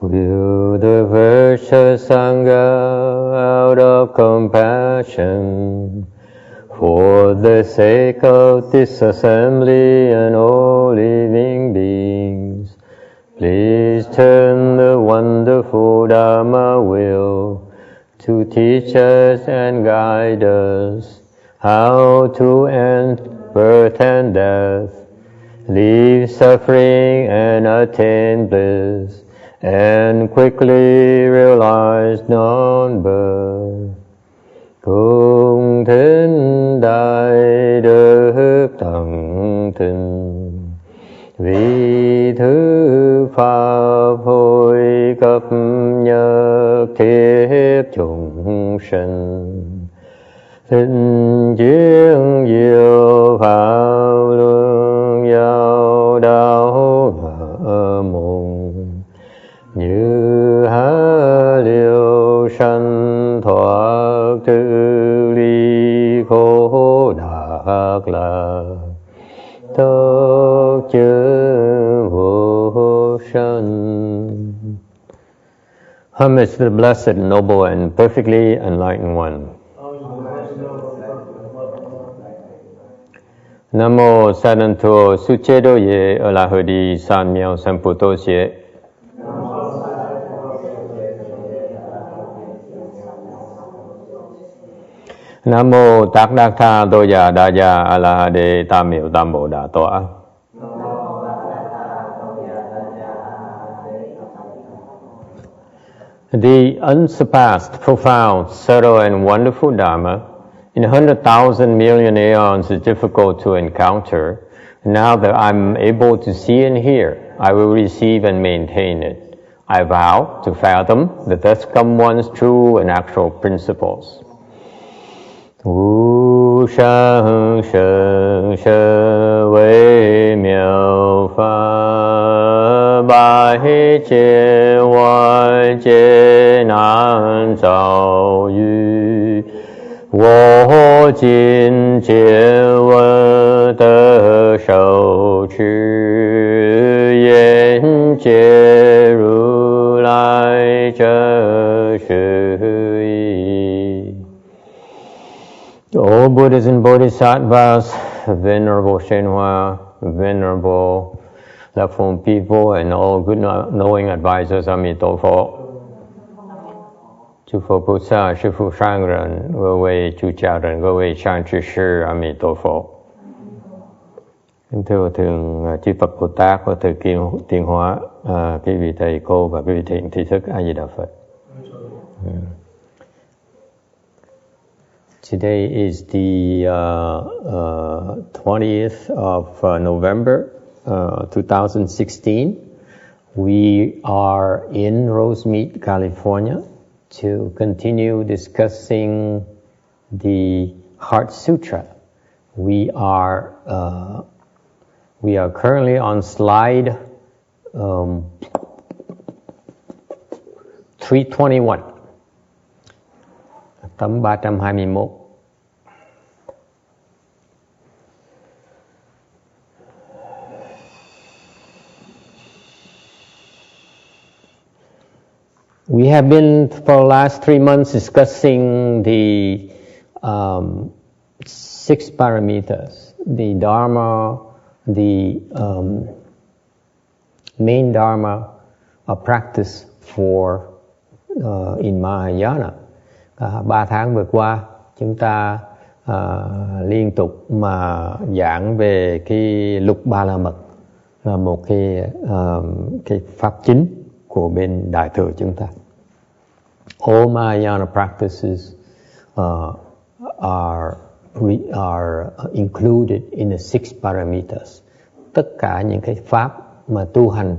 Will the virtuous Sangha out of compassion for the sake of this assembly and all living beings, please turn the wonderful Dharma wheel to teach us and guide us how to end birth and death, leave suffering and attain bliss, and quickly realize non-birth. Cung thính đại đức tận tình, vì thứ pháp hội cấp nhất thiết chúng sinh, thịnh chiến diệu pháp luân giao đạo mộng, như há liêu sanh thoát tự ly khổ đắc lạc, tất chư vô sanh. Homage to the Blessed, Noble, and Perfectly Enlightened One. Nam mô Sa Nan Thô Su Che Do Ye A La Hơ Đi San Miao San Pu To Xie. Nam mô Tát Đắc Tha Tô Già Đa Già A La Ha Đề Tam Miệu Tam Bồ Đà Tọa. The unsurpassed, profound, subtle and wonderful Dharma in 100,000 million aeons is difficult to encounter. Now that I'm able to see and hear, I will receive and maintain it. I vow to fathom the thus come one's true and actual principles. Wu shang sheng she wei miao fa bai jie wai jie nan zao yu wo jin jie wen de shou zhi yan jie ru lai zhe shi yi. All Buddhas and Bodhisattvas, Venerable Shenhua, Venerable Left Home people, and all good knowing advisors, Amitabha. Chư Phật Bồ Tát, Sư Phụ Sang Rần,各位chủ trì人,各位上智师, Amitabha. Kính thưa Thượng Chư Phật Bồ Tát và Thượng Tiên Hóa, quý vị thầy cô và quý vị thiện tri thức A Di Đà Phật. Today is the 20th of November, 2016. We are in Rosemead, California, to continue discussing the Heart Sutra. We are currently on slide 321. Tấm 321. We have been for the last 3 months discussing the 6 parameters, the Dharma, the main Dharma of practice for in Mahayana. 3 tháng vừa qua chúng ta liên tục mà giảng về cái lục ba la mật, là một cái pháp chính của bên Đại thừa chúng ta. All Mahayana practices are included in the 6 parameters. Tất cả những cái pháp mà tu hành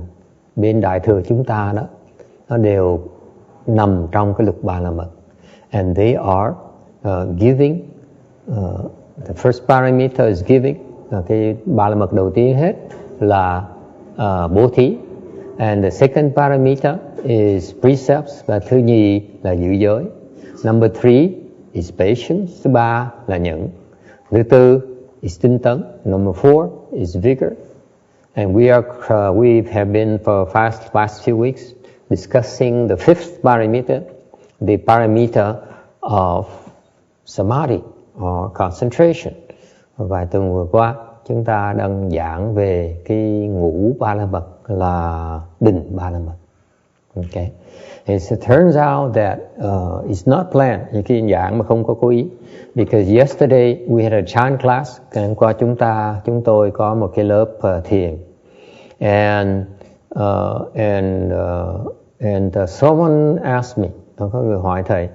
bên Đại thừa chúng ta đó, nó đều nằm trong cái lục ba la mật. And they are giving. The first parameter is giving. Cái ba la mật đầu tiên hết là bố thí. And the second parameter is precepts. Và thứ nhì là giữ giới. Number 3 is patience. Thứ ba là nhẫn. Thứ tư is tinh tấn. Number 4 is vigor. And we have been for past few weeks discussing the fifth parameter, the parameter of samadhi or concentration. Vài tuần vừa qua chúng ta đang giảng về cái ngũ ba la mật là định ba la mật. Okay. It turns out that it's not planned. Những cái giảng mà không có cố ý. Because yesterday we had a Chan class. Ngày hôm qua chúng tôi có một cái lớp thiền. And someone asked me, có người hỏi thầy,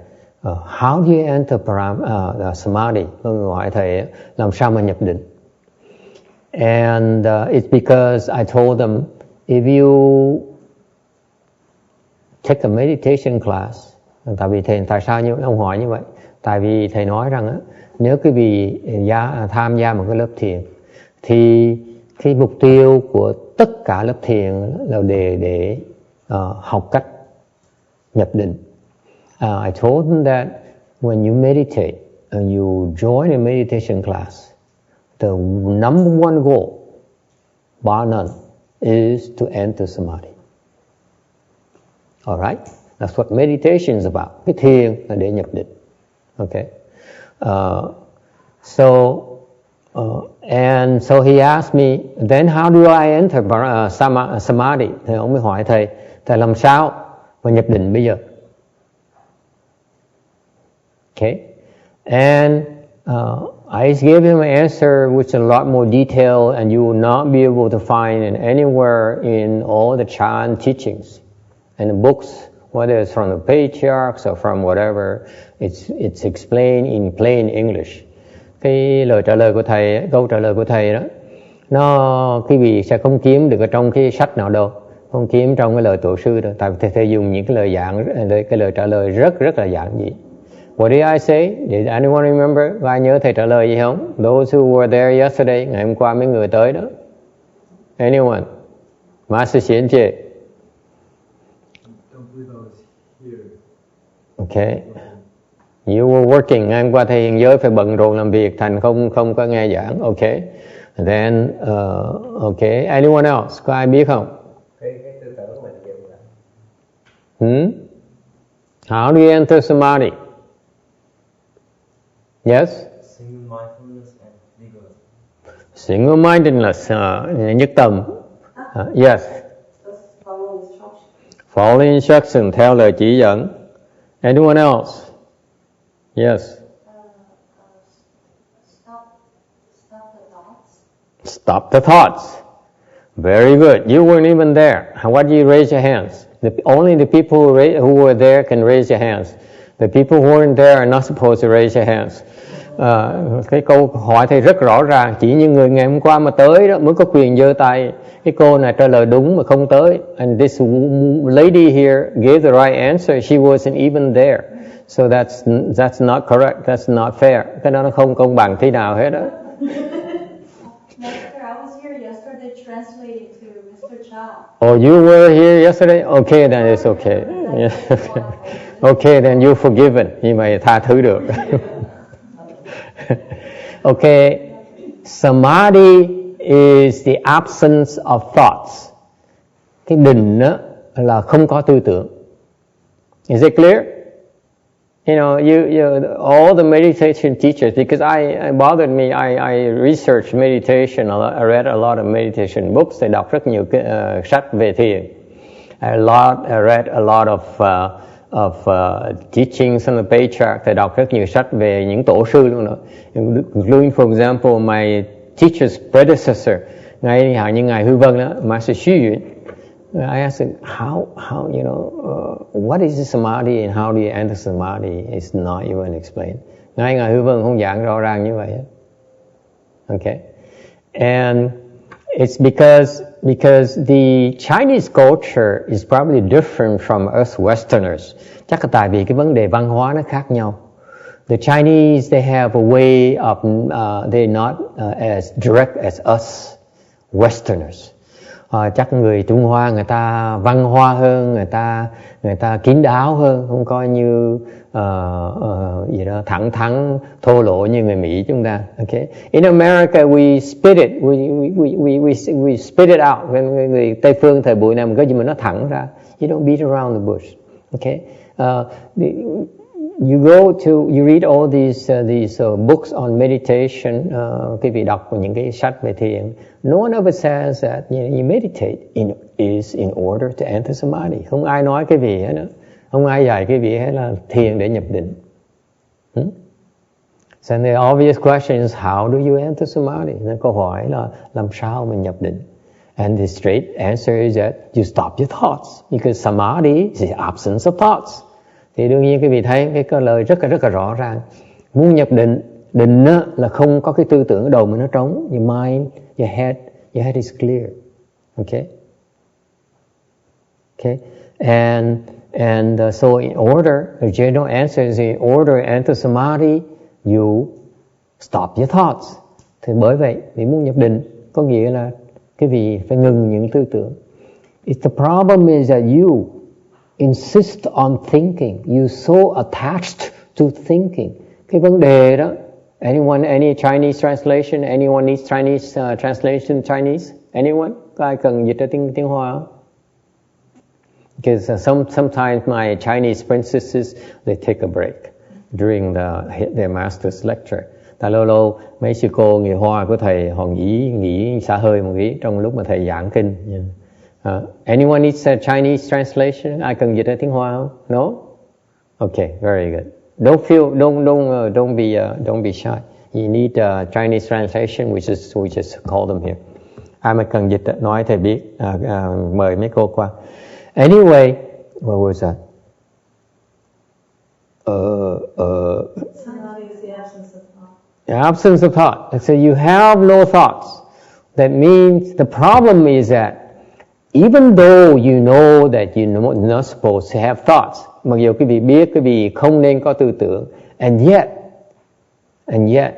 how do you enter samadhi? Có người hỏi thầy làm sao mà nhập định? And it's because I told them, if you take a meditation class, tại sao ông hỏi như vậy? Tại vì thầy nói rằng á, nếu quý vị tham gia một cái lớp thiền thì cái mục tiêu của tất cả lớp thiền là để học cách nhập định. I told them that when you meditate and you join a meditation class, the number one goal, bar none, is to enter samadhi. All right? That's what meditation is about. Cái thiền là để nhập định. Okay. And so he asked me, then how do I enter samadhi? Thì ông mới hỏi thầy làm sao mà nhập định bây giờ? Okay. And I gave him an answer which is a lot more detailed, and you will not be able to find it anywhere in all the Chan teachings and the books, whether it's from the patriarchs or from whatever. It's explained in plain English. Cái lời trả lời của thầy, câu trả lời của thầy đó, nó quý vị sẽ không kiếm được ở trong cái sách nào đâu, không kiếm trong cái lời tổ sư đâu. Tại vì thầy dùng những cái lời trả lời rất là giản dị. What did I say? Did anyone remember? Có ai nhớ thầy trả lời gì không? Those who were there yesterday, ngày hôm qua mấy người tới đó. Anyone? Master Xian Jie. Okay. You were working. Ngày hôm qua thầy hiện giới phải bận rộn làm việc, thành không có nghe giảng. Okay. Then, okay. Anyone else? Có ai biết không? Cái tư tưởng của mình dùng là How do you enter samadhi? Yes? single mindfulness and legalism. Single mindedness, nhất tâm. Yes. Follow instruction, theo lời chỉ dẫn. Anyone else? Yes. Stop the thoughts. Very good. You weren't even there. Why did you raise your hands? Only the people who were there can raise your hands. The people who weren't there are not supposed to raise your hands. Cái câu hỏi thì rất rõ ràng, chỉ những người ngày hôm qua mà tới đó mới có quyền giơ tay. Cái cô này trả lời đúng mà không tới. And this lady here gave the right answer. She wasn't even there. So that's not correct. That's not fair. Cái đó nó không công bằng thế nào hết đó. Master, I was here yesterday translating to Mr. Chow. Oh, you were here yesterday? Okay, then it's okay. Yeah. Okay, then you're forgiven. Như vậy tha thứ được. Okay, samadhi is the absence of thoughts. Cái định đó là không có tư tưởng. Is it clear? You know, all the meditation teachers, because it bothered me, I researched meditation a lot, I read a lot of meditation books, thầy đọc rất nhiều sách về thiền. I read a lot of teachings from the patriarch, thầy đọc rất nhiều sách về những tổ sư luôn đó. Including, for example, my teacher's predecessor, như ngài Hư Vân đó, Master Xu Yun. I asked him, how you know, what is samadhi and how do you enter samadhi? It's not even explained. Ngài Hư Vân không giảng rõ ràng như vậy. Okay, and it's because the Chinese culture is probably different from us Westerners. Chắc là tại vì cái vấn đề văn hóa nó khác nhau. The Chinese, they have a way of, they're not as direct as us Westerners. Chắc người Trung Hoa người ta văn hoa hơn, người ta kín đáo hơn, không coi như gì đó thẳng thắn thô lỗ như người Mỹ chúng ta. Okay. In America we spit it, we spit it out. Người Tây phương thời buổi này mình có gì mà nó thẳng ra. You don't beat around the bush. Okay? You read all these books on meditation. Quý vị đọc những cái sách về thiền. No one ever says that you meditate is in order to enter samadhi. Không ai nói cái gì hết đó. Không ai dạy cái gì hết là thiền để nhập định. So the obvious question is, how do you enter samadhi? Nên câu hỏi là làm sao mình nhập định? And the straight answer is that you stop your thoughts, because samadhi is the absence of thoughts. Thì đương nhiên quý vị thấy cái lời rất là rõ ràng. Muốn nhập định, định là không có cái tư tưởng ở đầu mà nó trống. Your mind, your head is clear. Okay? Okay? And so in order, the general answer is in order to enter samadhi, you stop your thoughts. Thì bởi vậy, vì muốn nhập định, có nghĩa là cái vị phải ngừng những tư tưởng. The problem is that you insist on thinking. You're so attached to thinking. Cái vấn đề đó, any Chinese translation? Anyone needs Chinese translation Chinese? Anyone? Có ai cần dịch ra tiếng Hoa không? Because sometimes my Chinese princesses, they take a break during their master's lecture. Tại lâu mấy sư cô người Hoa của thầy họ nghỉ xả hơi một tí trong lúc mà thầy giảng kinh. Anyone needs a Chinese translation? Ai cần dịch ra tiếng Hoa không? No? Okay, very good. Don't be shy. You need a Chinese translation, we just call them here. Ai mà cần dịch nói thầy biết. Mời mấy cô qua. Anyway, what was that? Samadhi is the absence of thought. The absence of thought. So you have no thoughts. That means the problem is that even though you know that you're not supposed to have thoughts, mặc dù quý vị biết quý vị không nên có tư tưởng, and yet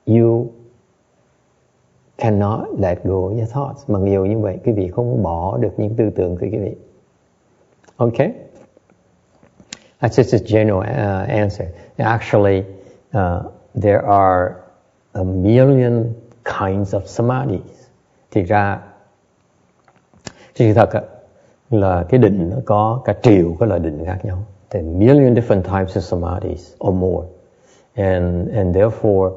you cannot let go of your thoughts. Mặc dù như vậy, quý vị không bỏ được những tư tưởng của quý vị. Okay? That's just a general answer. Actually, there are a million kinds of samadhis. Thì ra, sự thật là cái định nó có cả triệu cái loại định khác nhau. There are a million different types of samadhis or more. And therefore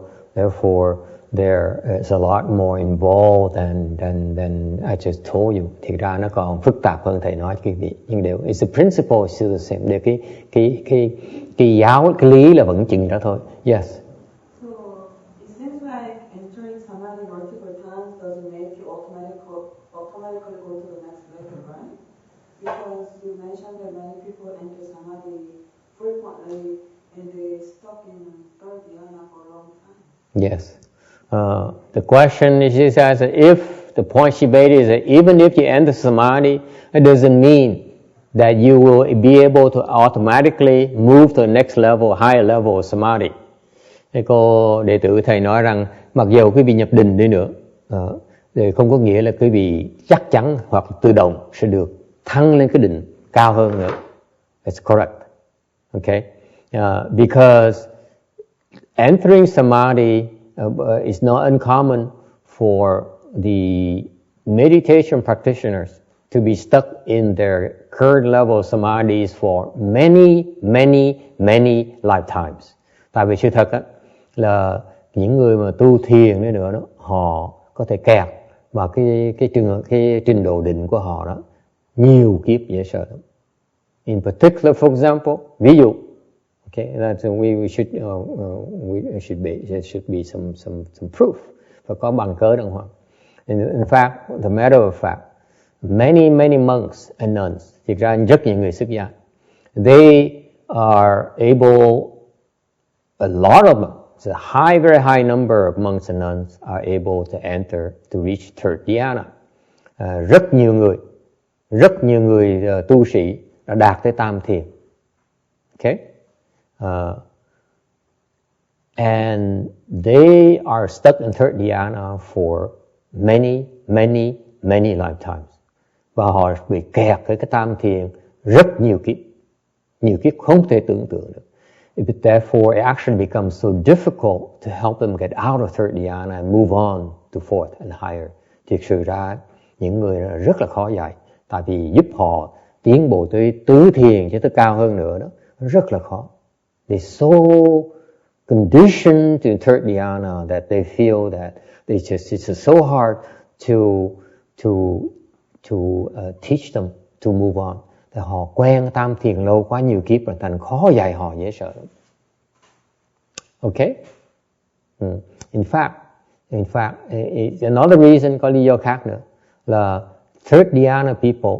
there is a lot more involved than I just told you. Thì ra nó còn phức tạp hơn thầy nói quý vị. Nhưng đều, it's the principle is still the same. Đều cái lý là vẫn chừng đó thôi. Yes. So it seems like entering samadhi multiple times doesn't make you automatically go to the next level, right? Because you mentioned that many people enter samadhi frequently and they stuck in third dhyana for a long time. Yes. The question is as if the point she made is that even if you enter samadhi, it doesn't mean that you will be able to automatically move to the next level, higher level of samadhi. Thế cô đệ tử thầy nói rằng mặc dù quý vị nhập định đi nữa, thì không có nghĩa là quý vị chắc chắn hoặc tự động sẽ được thăng lên cái định cao hơn nữa. That's correct. Okay? Because entering samadhi is not uncommon for the meditation practitioners to be stuck in their current level of samadhis for many lifetimes. Tại vì sự thật á, là những người mà tu thiền nữa đó, họ có thể kẹt vào cái trình độ định của họ đó nhiều kiếp dễ sợ lắm. In particular, for example, ví dụ, okay, that we should be some proof, phải có bằng cớ đàng hoàng. In fact, the matter of fact, many monks and nuns, thực ra rất nhiều người xuất gia, they are able, a lot of them, it's a very high number of monks and nuns are able to enter, to reach third dhyana. Rất nhiều người tu sĩ đã đạt tới tam thiền. Okay? And they are stuck in third dhyana for many lifetimes. Và họ bị kẹt với cái tam thiền rất nhiều kiếp không thể tưởng tượng được. Therefore, it actually becomes so difficult to help them get out of third dhyana and move on to fourth and higher. Thực sự ra, những người rất là khó dạy, tại vì giúp họ tiến bộ tới tứ thiền cho tới cao hơn nữa đó, rất là khó. They're so conditioned to third dhyana that they feel that it's so hard to teach them to move on. Thì họ quen tam thiền lâu quá nhiều kiếp rồi, thành khó dạy họ, dễ sợ lắm. Okay? In fact, it's another reason, có lý do khác nữa, là third dhyana people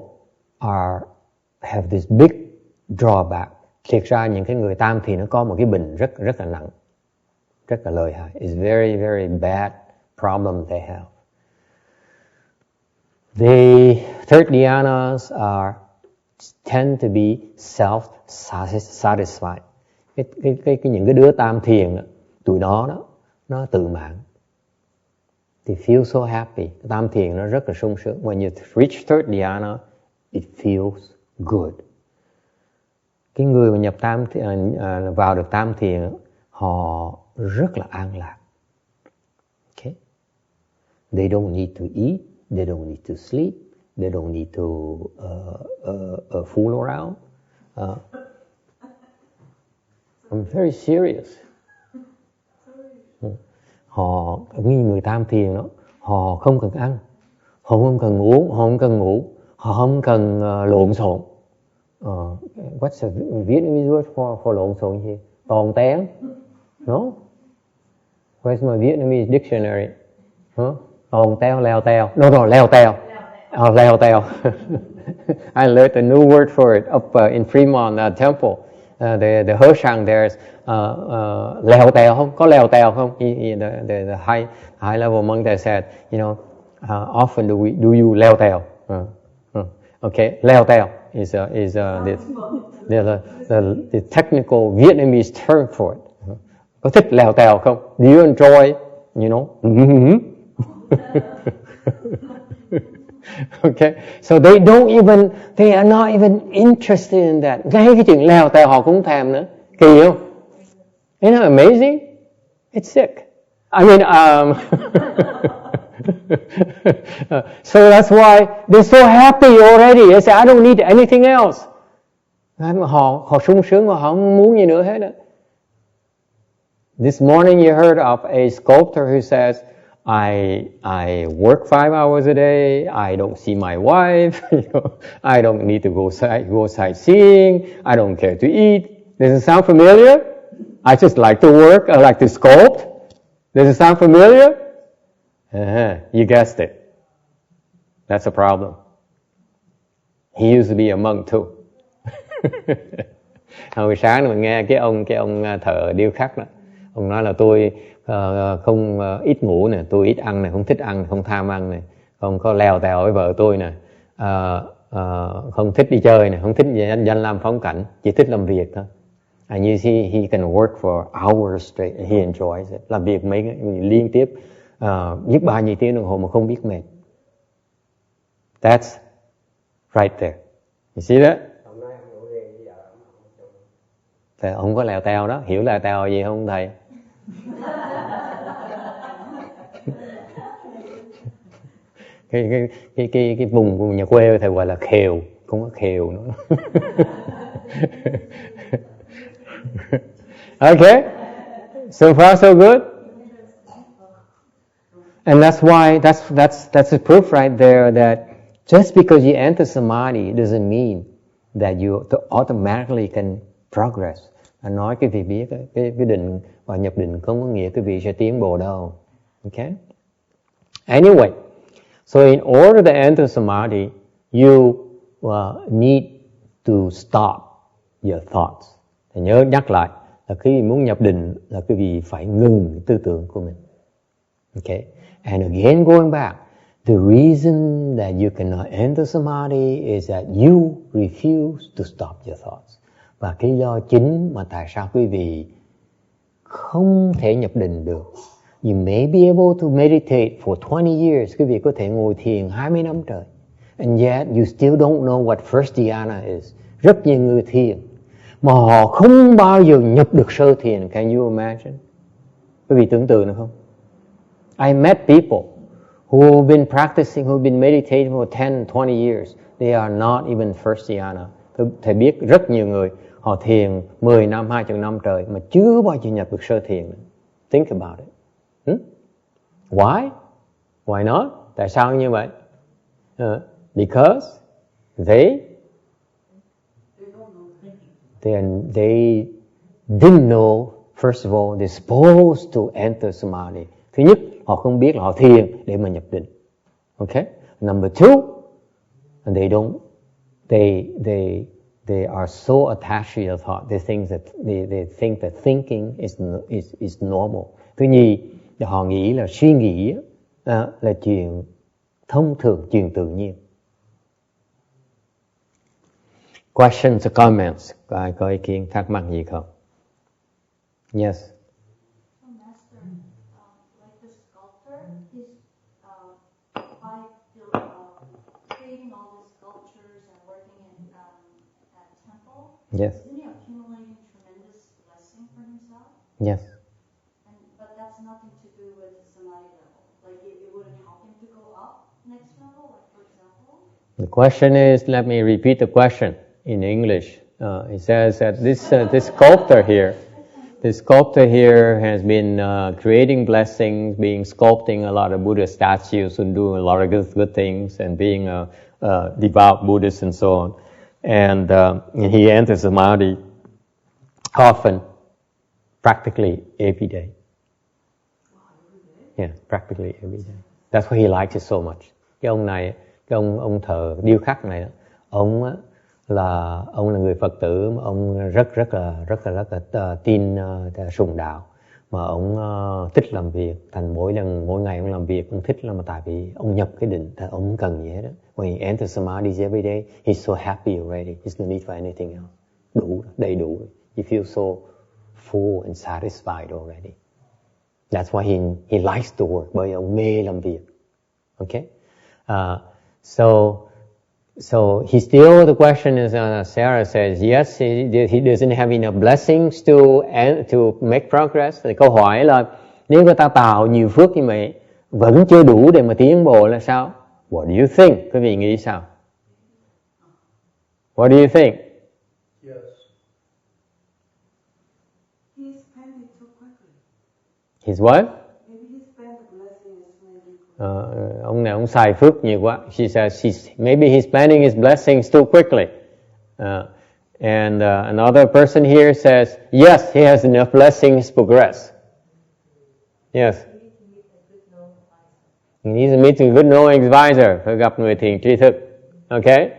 have this big drawback. Thiệt ra những cái người tam thiền nó có một cái bệnh rất là nặng, rất là lợi hại. It's very, very bad problem they have. The third dhyanas tend to be self-satisfied. Những cái đứa tam thiền đó, tụi nó tự mãn. They feel so happy. Tam thiền nó rất là sung sướng. When you reach third dhyana, it feels good. Cái người mà nhập vào được tam thiền, họ rất là an lạc. Okay? They don't need to eat, they don't need to sleep, they don't need to fool around. I'm very serious. Họ, người tam thiền đó, họ không cần ăn, họ không cần uống, họ không cần ngủ, họ không cần lộn xộn. What's the Vietnamese word for lộn xộn gì? Toàn tén? No? Where's my Vietnamese dictionary? Toàn teo, leo teo. No, leo teo. Leo teo. I learned a new word for it up in Fremont Temple. The Hershang there's leo teo không? Có leo teo không? The high level monk there said, often do you leo teo? Okay, leo teo is the technical Vietnamese term for it. Có thích leo teo không? Do you enjoy? Okay, so they are not even interested in that. Ngay cái chuyện leo teo họ cũng thèm nữa. Kỳ không? Isn't that amazing? It's sick. I mean, so that's why they're so happy already. They say, I don't need anything else. Họ sung sướng mà họ không muốn gì nữa hết đó. This morning you heard of a sculptor who says, I work 5 hours a day. I don't see my wife. I don't need to go sightseeing. I don't care to eat. Does it sound familiar? I just like to work. I like to sculpt. Does it sound familiar? You guessed it. That's a problem. He used to be a monk too. Hồi sáng mình nghe cái ông thợ điêu khắc đó, ông nói là tôi không ít ngủ nè, tôi ít ăn nè, không thích ăn, không tham ăn nè, không có lèo tèo với vợ tôi nè, không thích đi chơi nè, không thích danh lam phóng cảnh, chỉ thích làm việc thôi. And you see, he can work for hours straight and he enjoys it. Làm việc liên tiếp biết bao nhiêu tiếng đồng hồ mà không biết mệt. That's right there. You see that? Thầy không có lèo tèo đó, hiểu lèo tèo gì không thầy? cái vùng nhà quê thầy gọi là khều, không có khều nữa. Okay, so far so good. And that's why that's the proof right there that just because you enter samadhi doesn't mean that you automatically can progress. Anh nói cái vị biết cái định và nhập định không có nghĩa cái vị sẽ tiến bộ đâu. Okay? Anyway, so in order to enter samadhi, you need to stop your thoughts. Thì nhớ nhắc lại là khi muốn nhập định là cái vị phải ngừng tư tưởng của mình. Okay? And again going back, the reason that you cannot enter samadhi is that you refuse to stop your thoughts. Và cái lý do chính mà tại sao quý vị không thể nhập định được. You may be able to meditate for 20 years. Quý vị có thể ngồi thiền 20 năm trời. And yet you still don't know what first dhyana is. Rất nhiều người thiền mà họ không bao giờ nhập được sơ thiền. Can you imagine? Quý vị tưởng tượng được không? I met people who've been practicing, who've been meditating for 10, 20 years, they are not even first dhyana. Thầy biết rất nhiều người họ thiền 10 năm, 20 năm trời mà chưa bao giờ nhập được sơ thiền. Think about it. Why? Why not? Tại sao như vậy? Because they didn't know, first of all, they're supposed to enter samadhi. Thứ nhất, họ không biết là họ thiền để mà nhập định. Okay? Number two, and they are so attached to their thought. They think that thinking is normal. Thứ nhì, họ nghĩ là suy nghĩ là chuyện thông thường, chuyện tự nhiên. Questions or comments? Có ý kiến thắc mắc gì không? Yes. So Master, like the sculptor, he's by creating all the sculptures and working in at temple. Yes. Isn't he accumulating tremendous blessing for himself? Yes. But that's nothing to do with the samadhi level. Like it wouldn't help him to go up next level, like for example. The question is, let me repeat the question in English. It says that this sculptor here has been creating blessings, sculpting a lot of Buddha statues and doing a lot of good things and being a devout Buddhist and so on. And he enters samadhi often, practically every day. Yeah, practically every day. That's why he likes it so much. Ông thợ điêu khắc này, ông là người Phật tử mà ông rất là tin sùng đạo, mà ông thích làm việc, thành mỗi ngày ông làm việc ông thích lắm, mà tại vì ông nhập cái định, ông không cần gì hết đó. When he enters samadhi every day, he's so happy already. He's no need for anything else. Đầy đủ. He feels so full and satisfied already. That's why he likes to work. Bởi ông mê làm việc. Okay. So he still, the question is, Sarah says, yes, he doesn't have enough blessings to make progress. Thì câu hỏi là, nếu người ta tạo nhiều phước như vậy, vẫn chưa đủ để mà tiến bộ là sao? What do you think? Quý vị nghĩ sao? What do you think? Yes. He spent it too quickly. His what? Maybe he spent the blessings maybe. Ông này ông xài phước nhiều quá. She says maybe he's spending his blessings too quickly. And another person here says, yes, he has enough blessings to progress. Yes. He needs to meet a good knowing advisor. Phải gặp người thiền tri thức. Okay?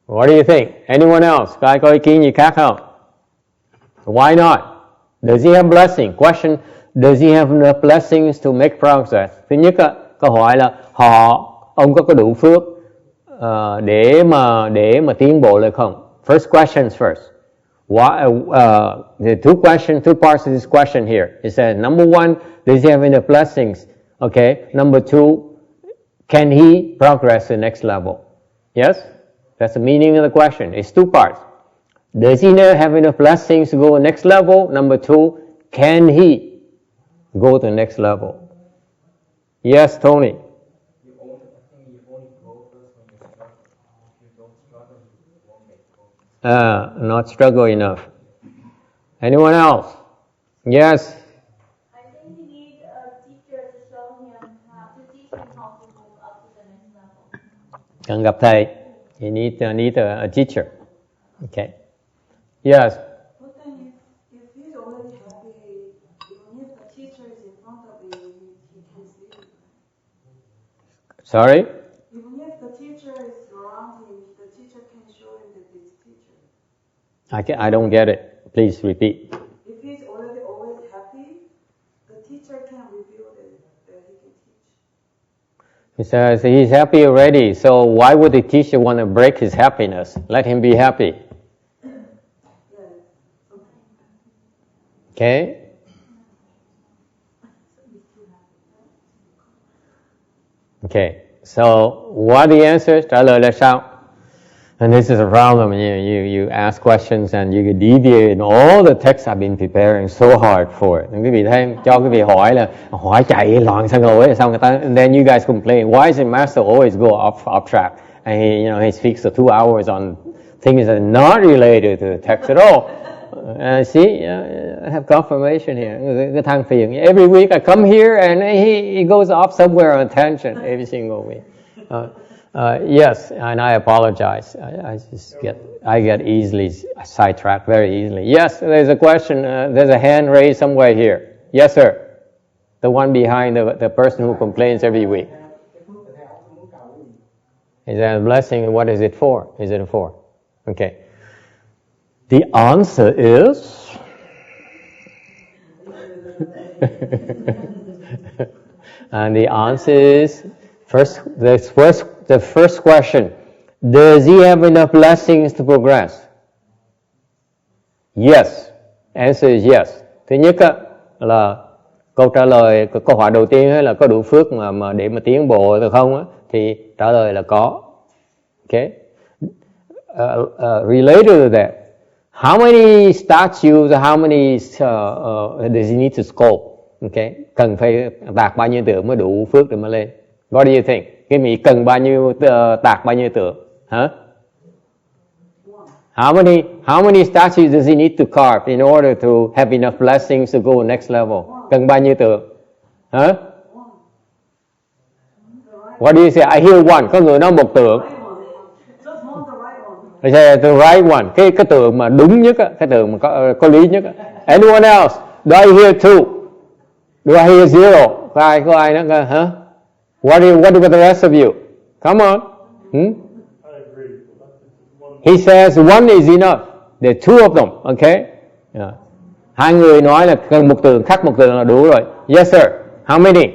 What do you think? Anyone else? Có ai có ý kiến gì khác không? Why not? Does he have blessing? Question, does he have enough blessings to make progress? Thứ nhất, câu hỏi là ông có đủ phước để mà tiến bộ lại không? First questions first. The two parts of this question here. It says, number one, does he have enough blessings? Okay. Number two, can he progress to the next level? Yes? That's the meaning of the question. It's two parts. Does he have enough blessings to go to the next level? Number two, can he go to the next level? Yes, Tony. I think you only grow first when you struggle. If you don't struggle, you won't make progress. Not struggle enough. Anyone else? Yes. I think he needs a teacher to show him to teach him how to move up to the next level. Cần gặp thầy. You need a teacher. Okay. Yes. But then if he's already happy, even if the teacher is in front of him, he can see it. Sorry? Even if the teacher is around him, the teacher can show him that it's teacher. I don't get it. Please repeat. If he's already always happy, the teacher can reveal that he can teach. He says he's happy already, so why would the teacher want to break his happiness? Let him be happy. Okay? Okay. So what the answer? Trả lời là sao? And this is a problem. You ask questions and you deviate in all the texts I've been preparing so hard for it. And quý vị thấy cho quý vị hỏi chạy loạn sang rồi xong người ta, and then you guys complain, why is the master always go off track? And he speaks for 2 hours on things that are not related to the text at all. See, I have confirmation here. Cái thằng phiền. Every week I come here and he goes off somewhere on tangent every single week. Yes, and I apologize. I get easily sidetracked very easily. Yes, there's a question. There's a hand raised somewhere here. Yes, sir. The one behind the person who complains every week. Is that a blessing? What is it for? Is it for? Okay. The answer is and the answer is the first question, does he have enough blessings to progress? Yes. Answer is yes. Thứ nhất là câu trả lời, câu hỏi đầu tiên là có đủ phước mà để mà tiến bộ được không thì trả lời là có. Okay. Related to that, how many statues, how many does he need to sculpt? Okay. Cần phải tạc bao nhiêu tượng mới đủ phước để mà lên? What do you think? Cái vị cần bao nhiêu tạc bao nhiêu tượng? Huh? How many statues does he need to carve in order to have enough blessings to go next level? Cần bao nhiêu tượng? Huh? What do you say? I hear one. Có người nói một tượng. I say the right one. Cái tượng mà đúng nhất, cái tượng mà có lý nhất. Anyone else? Do I hear two? Do I hear zero? Có ai nữa? Huh? What about the rest of you? Come on. I agree. He says one is enough. There are two of them. Okay? Yeah. Hai người nói là cần một tượng, khắc một tượng là đủ rồi. Yes sir. How many?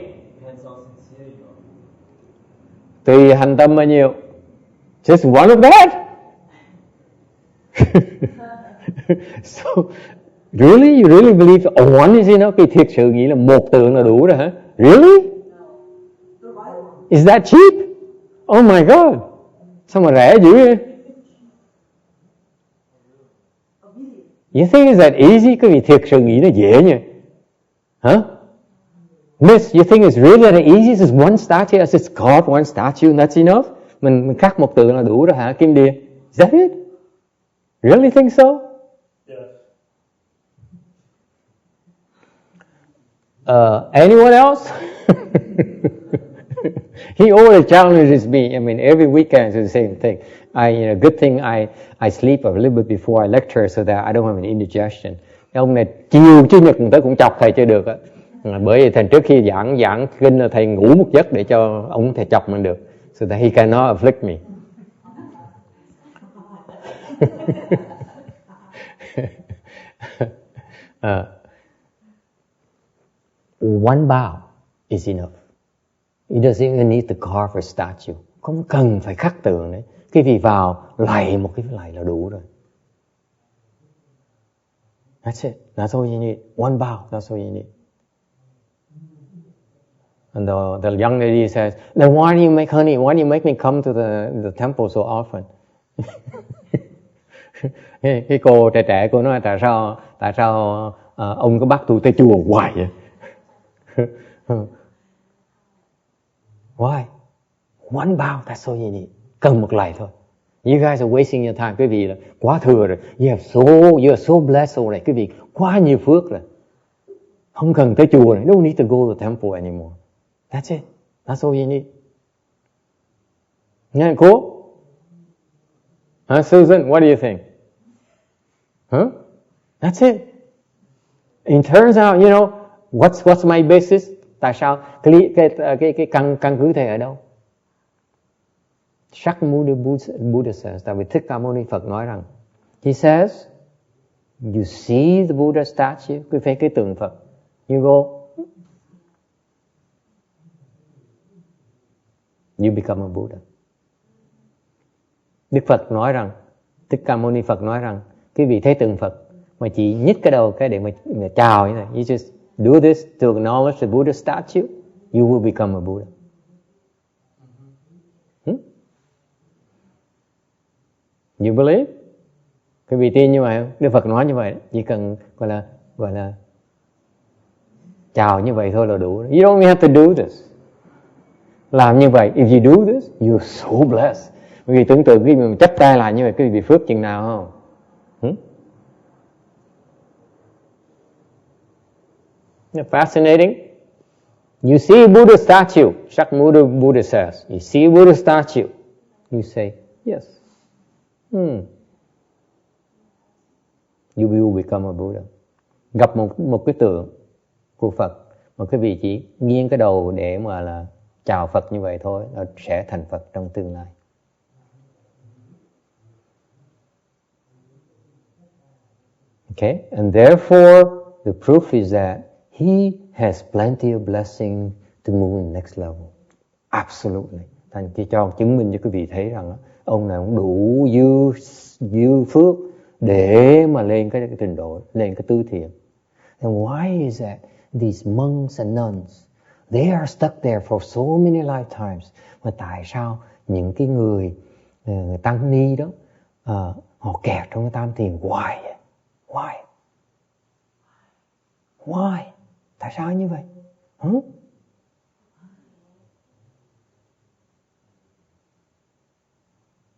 Tùy hành tâm bao nhiêu. Just one of that? So, really? You really believe one is enough? Cái thiệt sự nghĩ là một tượng là đủ rồi hả? Really? Is that cheap? Oh my God. Sao mà rẻ dữ vậy? You think it's that easy? Cái vị thiệt sự nghĩ nó dễ nhỉ? Huh? Miss, you think it's really that easy? It's one statue, I just carve one statue and that's enough? Mình khắc một tượng là đủ rồi hả? Kim Điền? Is that it? Really think so? Yes. Anyone else? He always challenges me. I mean, every weekend is the same thing. Good thing I sleep a little bit before I lecture so that I don't have an indigestion. Ông này chiều chủ nhật tới cũng chọc thầy chưa được á. Bởi vì thành trước khi giảng kinh là thầy ngủ một giấc để cho ông thầy chọc mình được. So that he cannot afflict me. One bow is enough. He doesn't even need to carve a statue. Không cần phải khắc tượng đấy. Cái vị vào lạy một cái lạy là đủ rồi. That's it. That's all you need. One bow. That's all you need. And the young lady says, then why do you make me come to the temple so often? Cái cô trẻ cô nói tại sao ông cứ bắt tôi tới chùa hoài vậy? Why? One bow, that's all you need. Cần một lạy thôi. You guys are wasting your time. Quý vị là quá thừa rồi. You are so blessed already. Quý vị quá nhiều phước rồi. Không cần tới chùa này. Don't need to go to the temple anymore. That's it. That's all you need. Nghe cô? Susan, what do you think? Huh? That's it. It turns out, what's my basis? Tại sao cái căn cứ thầy ở đâu? Shakyamuni Buddha says, tại vì Thích Ca Mâu Ni Phật nói rằng, he says, you see the Buddha statue, quý thấy cái tượng Phật, you go, you become a Buddha. Đức Phật nói rằng, Thích Ca Mâu Ni Phật nói rằng, quý vị thấy tượng Phật mà chỉ nhích cái đầu cái để mà chào như này, you just do this to acknowledge the Buddha statue, you will become a Buddha. You believe? Quý vị tin như vậy không? Đức Phật nói như vậy, chỉ cần gọi là chào như vậy thôi là đủ. You don't even have to do this. Làm như vậy, if you do this, you're so blessed. Quý vị tưởng tượng khi mình chắp tay lại như vậy, quý vị bị phước chừng nào không? Fascinating. You see a Buddha statue, Shakyamuni Buddha says. You see a Buddha statue, you say, yes. You will become a Buddha. Gặp một cái tượng của Phật mà quý vị chỉ nghiêng cái đầu để mà là chào Phật như vậy thôi, là sẽ thành Phật trong tương lai. Okay, and therefore the proof is that he has plenty of blessing to move in next level. Absolutely. Thành chỉ cho chứng minh cho quý vị thấy rằng ông này cũng đủ dư phước để mà lên cái trình độ, lên cái tứ thiền. And why is that? These monks and nuns, they are stuck there for so many lifetimes. Mà tại sao những cái người tăng ni đó họ kẹt trong cái tam thiền hoài? Why? Tại sao như vậy?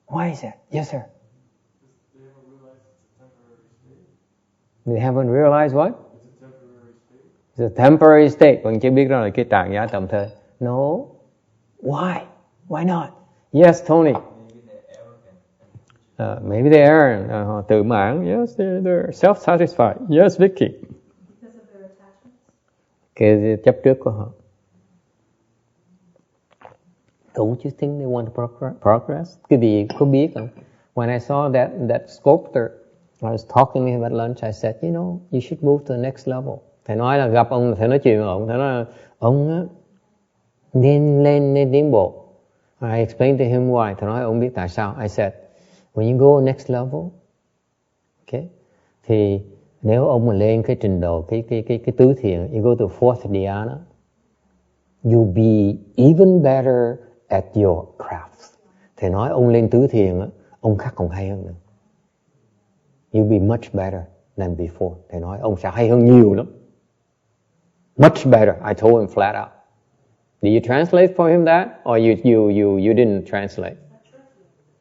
Why is that? Yes, sir. They haven't realized what? It's a temporary state. Vẫn chưa biết đó là cái trạng thái tạm thời. No. Why? Why not? Yes, Tony. Maybe they are họ tự mãn. Yes, they're self-satisfied. Yes, Vicky. Because of their attachments. Cái chấp trước của họ. Don't you think they want to progress? Quý vị có biết không? When I saw that sculptor, I was talking to him at lunch. I said, you know, you should move to the next level. Thầy nói là gặp ông, thầy nói chuyện với ông. Thầy nói là ông á, nên tiến bộ. I explained to him why. Thầy nói ông biết tại sao. I said, when you go next level, okay, thì nếu ông mà lên cái trình độ, cái tứ thiền, you go to fourth dhyana, you'll be even better at your craft. Thầy nói ông lên tứ thiền, ông khác còn hay hơn nữa. You'll be much better than before. Thầy nói ông sẽ hay hơn nhiều lắm. Much better. I told him flat out. Did you translate for him that, or you didn't translate?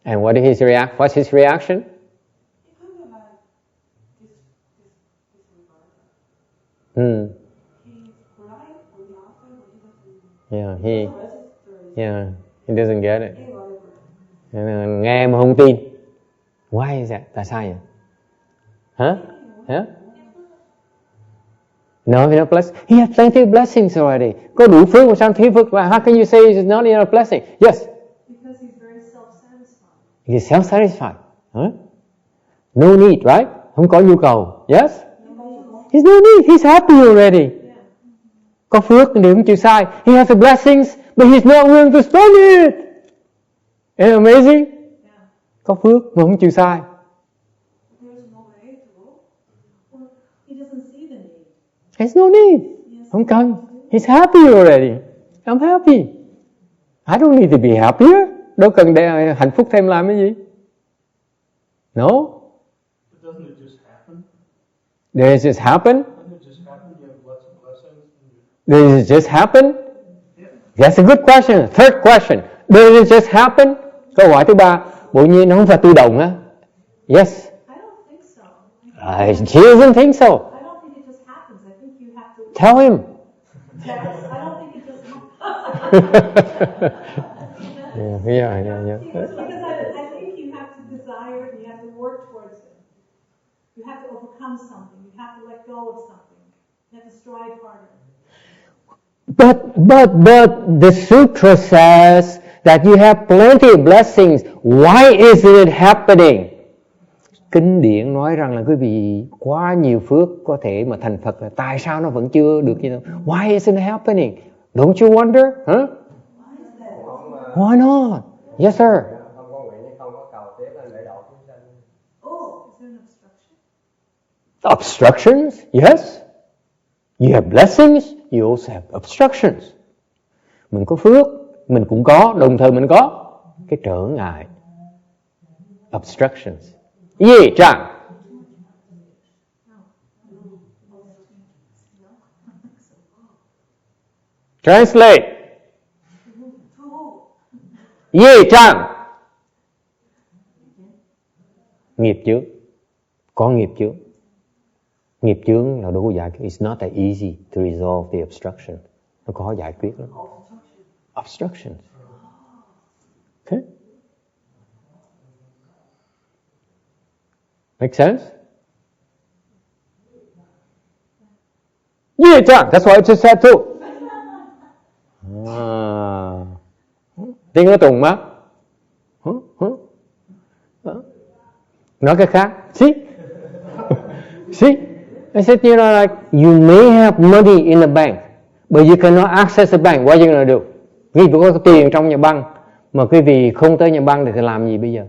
And what did his What's his reaction? He doesn't get it. Nghe mà không tin. Why is that? Tại sao vậy? Huh? No, he's not blessed. He has plenty of blessings already. Có đủ phước mà sao thiếu phước? How can you say he's not enough blessing? Yes. Because he's very self-satisfied. He's self-satisfied. Huh? No need, right? Không có nhu cầu. Yes? He's no need. He's happy already. Yeah. Có phước thì không chịu sai. He has the blessings, but he's not willing to spend it. Isn't it amazing? Yeah. Có phước mà không chịu sai. There's no need. Không cần. He's happy already. I'm happy. I don't need to be happier. Đâu cần để hạnh phúc thêm làm cái gì? No. But doesn't it just happen? Does it just happen? Doesn't it just happen? You have lots of blessings. Does it just happen? Yeah. That's a good question. Third question. Does it just happen? Câu hỏi thứ ba. Bộ nhiên nó không phải tự động á? Yes. I don't think so. She doesn't think so. Tell him. Yes, I don't think it just happens. Yeah. Because I think you have to desire it, you have to work towards it. You have to overcome something. You have to let go of something. You have to strive harder. But the sutra says that you have plenty of blessings. Why isn't it happening? Kinh điển nói rằng là quý vị quá nhiều phước có thể mà thành Phật, là tại sao nó vẫn chưa được như thế? Why isn't it happening? Don't you wonder? Huh? Why not? Yes, sir. Obstructions? Yes. You have blessings, you also have obstructions. Mình có phước, mình cũng có, đồng thời mình có cái trở ngại. obstructions. Yi Zhang. Translate. Yi Zhang. Nghiệp chướng. Có nghiệp chướng. Nghiệp chướng là đâu có giải quyết. It's not that easy to resolve the obstruction. Nó khó giải quyết lắm. Obstructions. Okay. Make sense? Yeah, that's what I just said too. Tiếng nó tùng má. Nói cái khác. See? See? I said, you know, like, you may have money in the bank, but you cannot access the bank. What are you going to do? Quý vị có tiền trong nhà băng, mà quý vị không tới nhà băng thì làm gì bây giờ?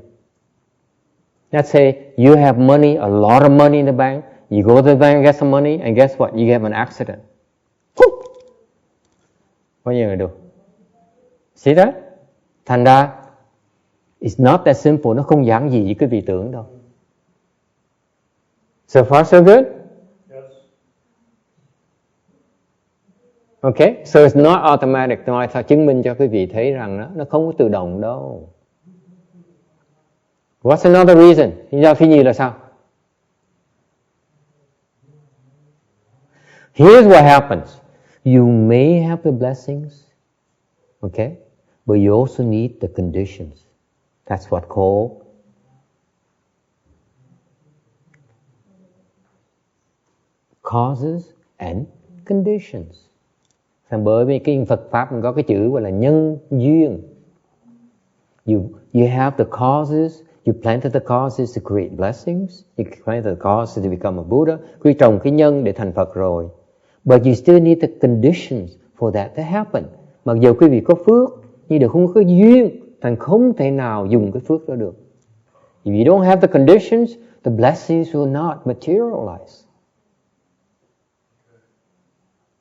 Let's say you have money, a lot of money in the bank. You go to the bank and get some money, and guess what? You have an accident. What are you going to do? See that? Thành ra, it's not that simple. Nó không giản dị như quý vị tưởng đâu. So far, so good? Yes. Okay, so it's not automatic. Nói sao chứng minh cho quý vị thấy rằng nó không có tự động đâu. What's another reason? Lý do thứ nhì là sao? Here's what happens. You may have the blessings, okay, but you also need the conditions. That's what called causes and conditions. Bởi vì cái Phật Pháp mình có cái chữ gọi là nhân duyên. You have the causes, you planted the causes to create blessings, you planted the causes to become a Buddha, quý trồng cái nhân để thành Phật rồi. But you still need the conditions for that to happen. Mặc dù quý vị có phước, nhưng đều không có duyên, thành không thể nào dùng cái phước đó được. If you don't have the conditions, the blessings will not materialize.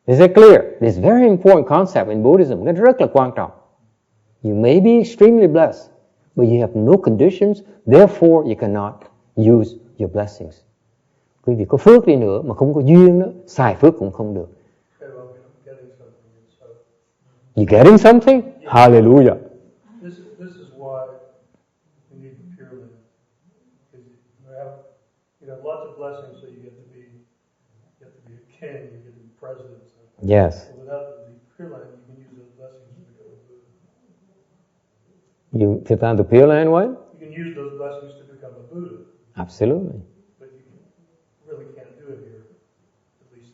Is it clear? This is a very important concept in Buddhism. Nó rất là quan trọng. You may be extremely blessed, but you have no conditions, therefore you cannot use your blessings. Quý vị có phước đi nữa mà không có duyên đó, xài phước cũng không được. You getting something? Yeah. Hallelujah. This is why you need the Pure Land. Because you have lots of blessings, so you get to be a king, you get to be president. So. Yes. But without the Pure Land, you can use those blessings to become a Buddha. You found the Pure Land, what? You can use those blessings to become a Buddha. Absolutely. But you really can't do it here. At least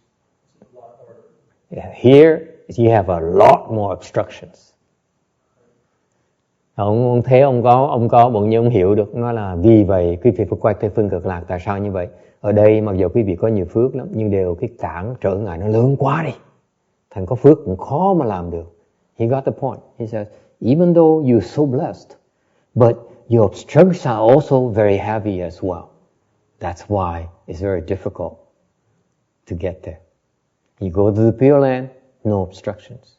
it's a lot harder. Yeah, here you have a lot more obstructions. Ông thấy ông có bỗng nhiên ông hiểu được, nó là vì vậy quý vị phải quay Tây phương cực lạc. Tại sao như vậy? Ở đây mặc dù quý vị có nhiều phước lắm, nhưng đều cái cản trở ngại nó lớn quá đi, thành có phước cũng khó mà làm được. He got the point. He says, even though you're so blessed, but your obstructions are also very heavy as well. That's why it's very difficult to get there. You go to the Pure Land, no obstructions.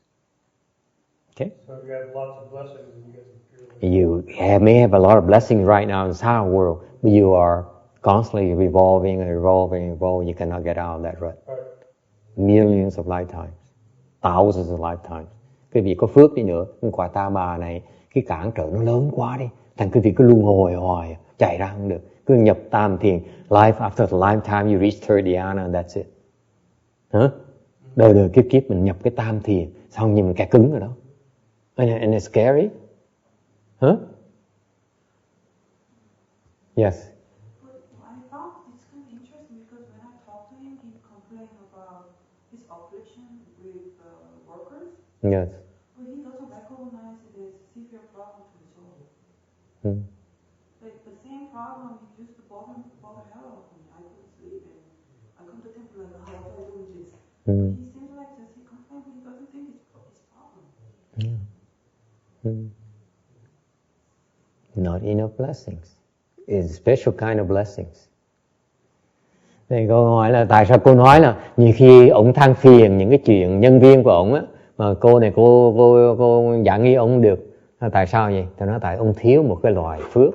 Okay? So you have lots of blessings and you get the Pure Land. You may have a lot of blessings right now in this higher world, but you are constantly revolving and revolving and revolving. You cannot get out of that rut. Right. Millions of lifetimes, thousands of lifetimes. Quý vị có phước đi nữa, cái quả ta bà này, cái cản trở nó lớn quá đi, thành quý vị cứ luân hồi hoài, chạy ra không được. Cứ nhập tam thiền, life after the lifetime you reach third dhyana and that's it. Hả? Đời kiếp kiếp mình nhập cái tam thiền, xong nhìn mình kẹt cứng rồi đó. And it's scary. Huh? Yes. But I found it's kind of interesting because when I talked to him, he complained about his affliction with workers. Yes. But he doesn't recognize it as a severe problem to his soul. Like the same problem he used to bother hell out of me. I couldn't sleep and I come to temple like, how am I doing this? He seems like just he complains, but he doesn't think it's his problem. Yeah. Not enough blessings. It's a special kind of blessings. Thì cô hỏi là tại sao cô nói là nhiều khi ông than phiền những cái chuyện nhân viên của ông á, mà cô này cô giảng nghi ông được. Tại sao vậy? Tôi nói tại ông thiếu một cái loại phước.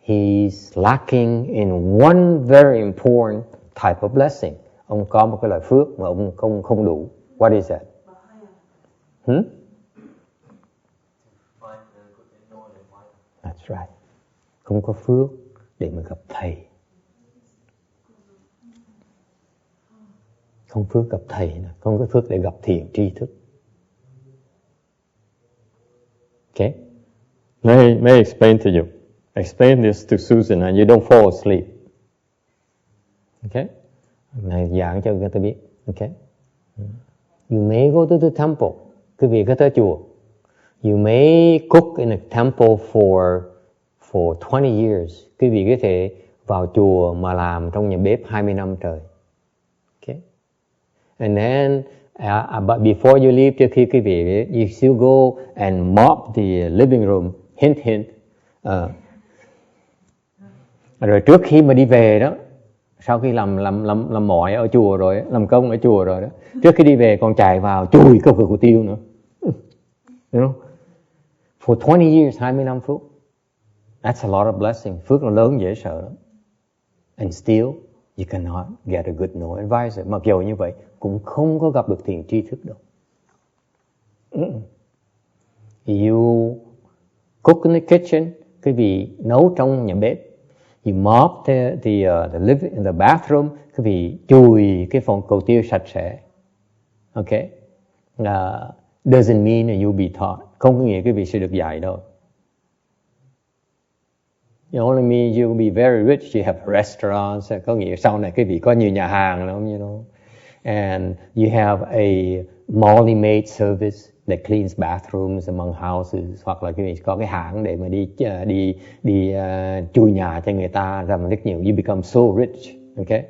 he's lacking in one very important type of blessing. Ông có một cái loại phước mà ông không đủ. What is that? That's right. Không có phước để mà gặp thầy. Không phước gặp thầy, không có phước để gặp thiền tri thức. Okay? May I explain to you? Explain this to Susan and you don't fall asleep. Okay? Này giảng cho người ta biết. Okay? You may go to the temple. Quý vị có tới chùa. You may cook in a temple for 20 years. Quý vị có thể vào chùa mà làm trong nhà bếp 20 năm trời. Okay? And then, but before you leave, trước khi quý vị, you still go and mop the living room. Hint, hint. Rồi trước khi mà đi về đó, sau khi làm mỏi ở chùa rồi, làm công ở chùa rồi đó, trước khi đi về còn chạy vào chùi cái hủ tiêu nữa. You know? For 20 years, 20 năm phút. That's a lot of blessing. Phước nó lớn dễ sợ lắm. And still, you cannot get a good no advisor. Mặc dù như vậy, cũng không có gặp được thiền tri thức đâu. You cook in the kitchen, quý vị nấu trong nhà bếp. You mop the bathroom, quý vị chùi cái phòng cầu tiêu sạch sẽ. Okay? Doesn't mean that you'll be taught. Không có nghĩa quý vị sẽ được dạy đâu. It only means you'll be very rich. You have restaurants. Có nghĩa sau này quý vị có nhiều nhà hàng lắm, you know. And you have a multi-maid service that cleans bathrooms among houses. Hoặc là quý vị có cái hãng để mà đi chui nhà cho người ta ra mà rất nhiều. You become so rich. Okay?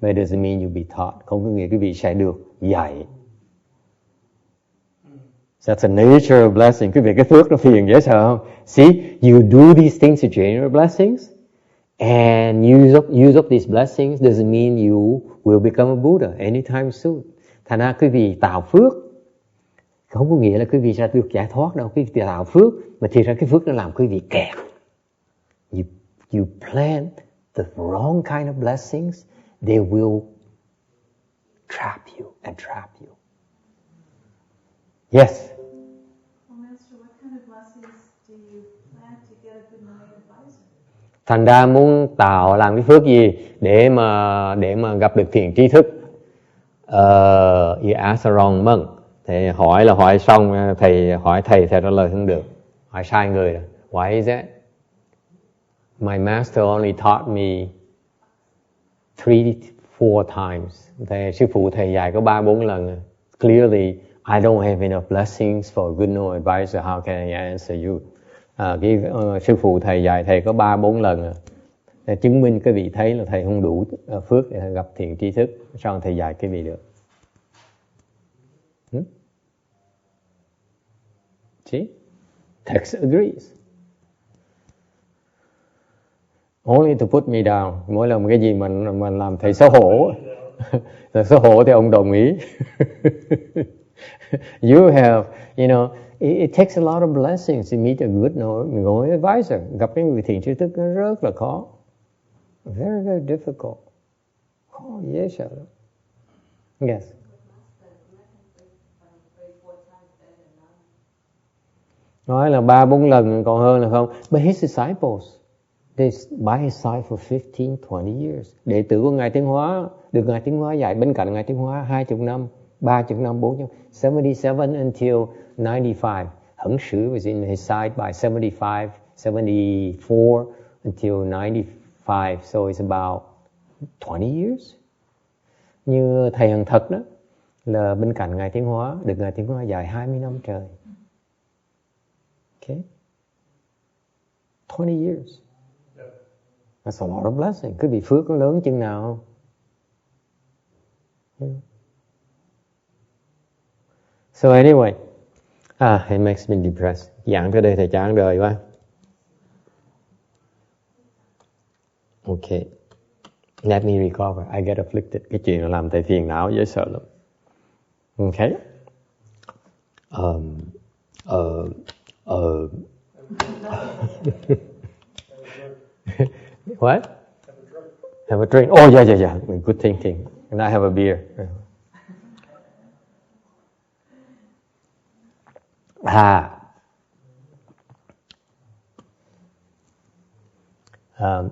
But it doesn't mean you'll be taught. Không có nghĩa quý vị sẽ được dạy. That's the nature of blessing. Quý vị cái phước nó phiền dễ sợ không? See, you do these things to generate blessings, and use up these blessings doesn't mean you will become a Buddha anytime soon. Thành ra quý vị tạo phước, không có nghĩa là quý vị sẽ được giải thoát đâu. Quý vị tạo phước, mà thì ra cái phước nó làm quý vị kẹt. You plant the wrong kind of blessings, they will trap you and trap you. Yes. Well, Master, what kind of blessings do you plan to get a good money advisor? Thành ra muốn làm cái phước gì để mà gặp được thiền tri thức? You ask the wrong monk. Thầy hỏi xong, thầy trả lời không được. Hỏi sai người rồi. Why is that? My master only taught me 3-4 times. Sư phụ thầy dạy có 3-4 lần. Clearly, I don't have enough blessings for a good no advisor. How can I answer you? Sư phụ thầy dạy thầy có 3-4 lần. Chứng minh cái vị thấy là thầy không đủ phước để gặp thiền tri thức. Sao thầy dạy cái vị được? See? Text agrees. Only to put me down. Mỗi lần cái gì mình làm thầy xấu hổ. Xấu hổ thì ông đồng ý. You have, you know, it takes a lot of blessings to meet a good no advisor. Gặp cái người thiền tri thức nó rất là khó. Very, very difficult. Khó dễ sợ lắm. Yes. Nói là 3-4 lần còn hơn là không. But his disciples, they by his side for 15-20 years. Đệ tử của Ngài Tiến Hóa, được Ngài Tiến Hóa dạy bên cạnh Ngài Tiến Hóa 20 năm, 30 năm, 40 năm, 77 until 95. Hẩn sử was in his side by 75, 74 until 95. So it's about 20 years. Như thầy Hằng Thật đó, là bên cạnh Ngài Tiến Hóa, được Ngài Tiến Hóa dạy 20 năm trời. Okay? 20 years. That's a lot of blessing. Cái vị phước nó lớn chừng nào không? So anyway, it makes me depressed. Giảng tới đây thầy chán đời quá. Okay. Let me recover. I get afflicted. Cái chuyện là làm thầy phiền não dễ sợ lắm. Okay. What? Have a drink. Have a drink. Oh, yeah. Good thinking. And I have a beer.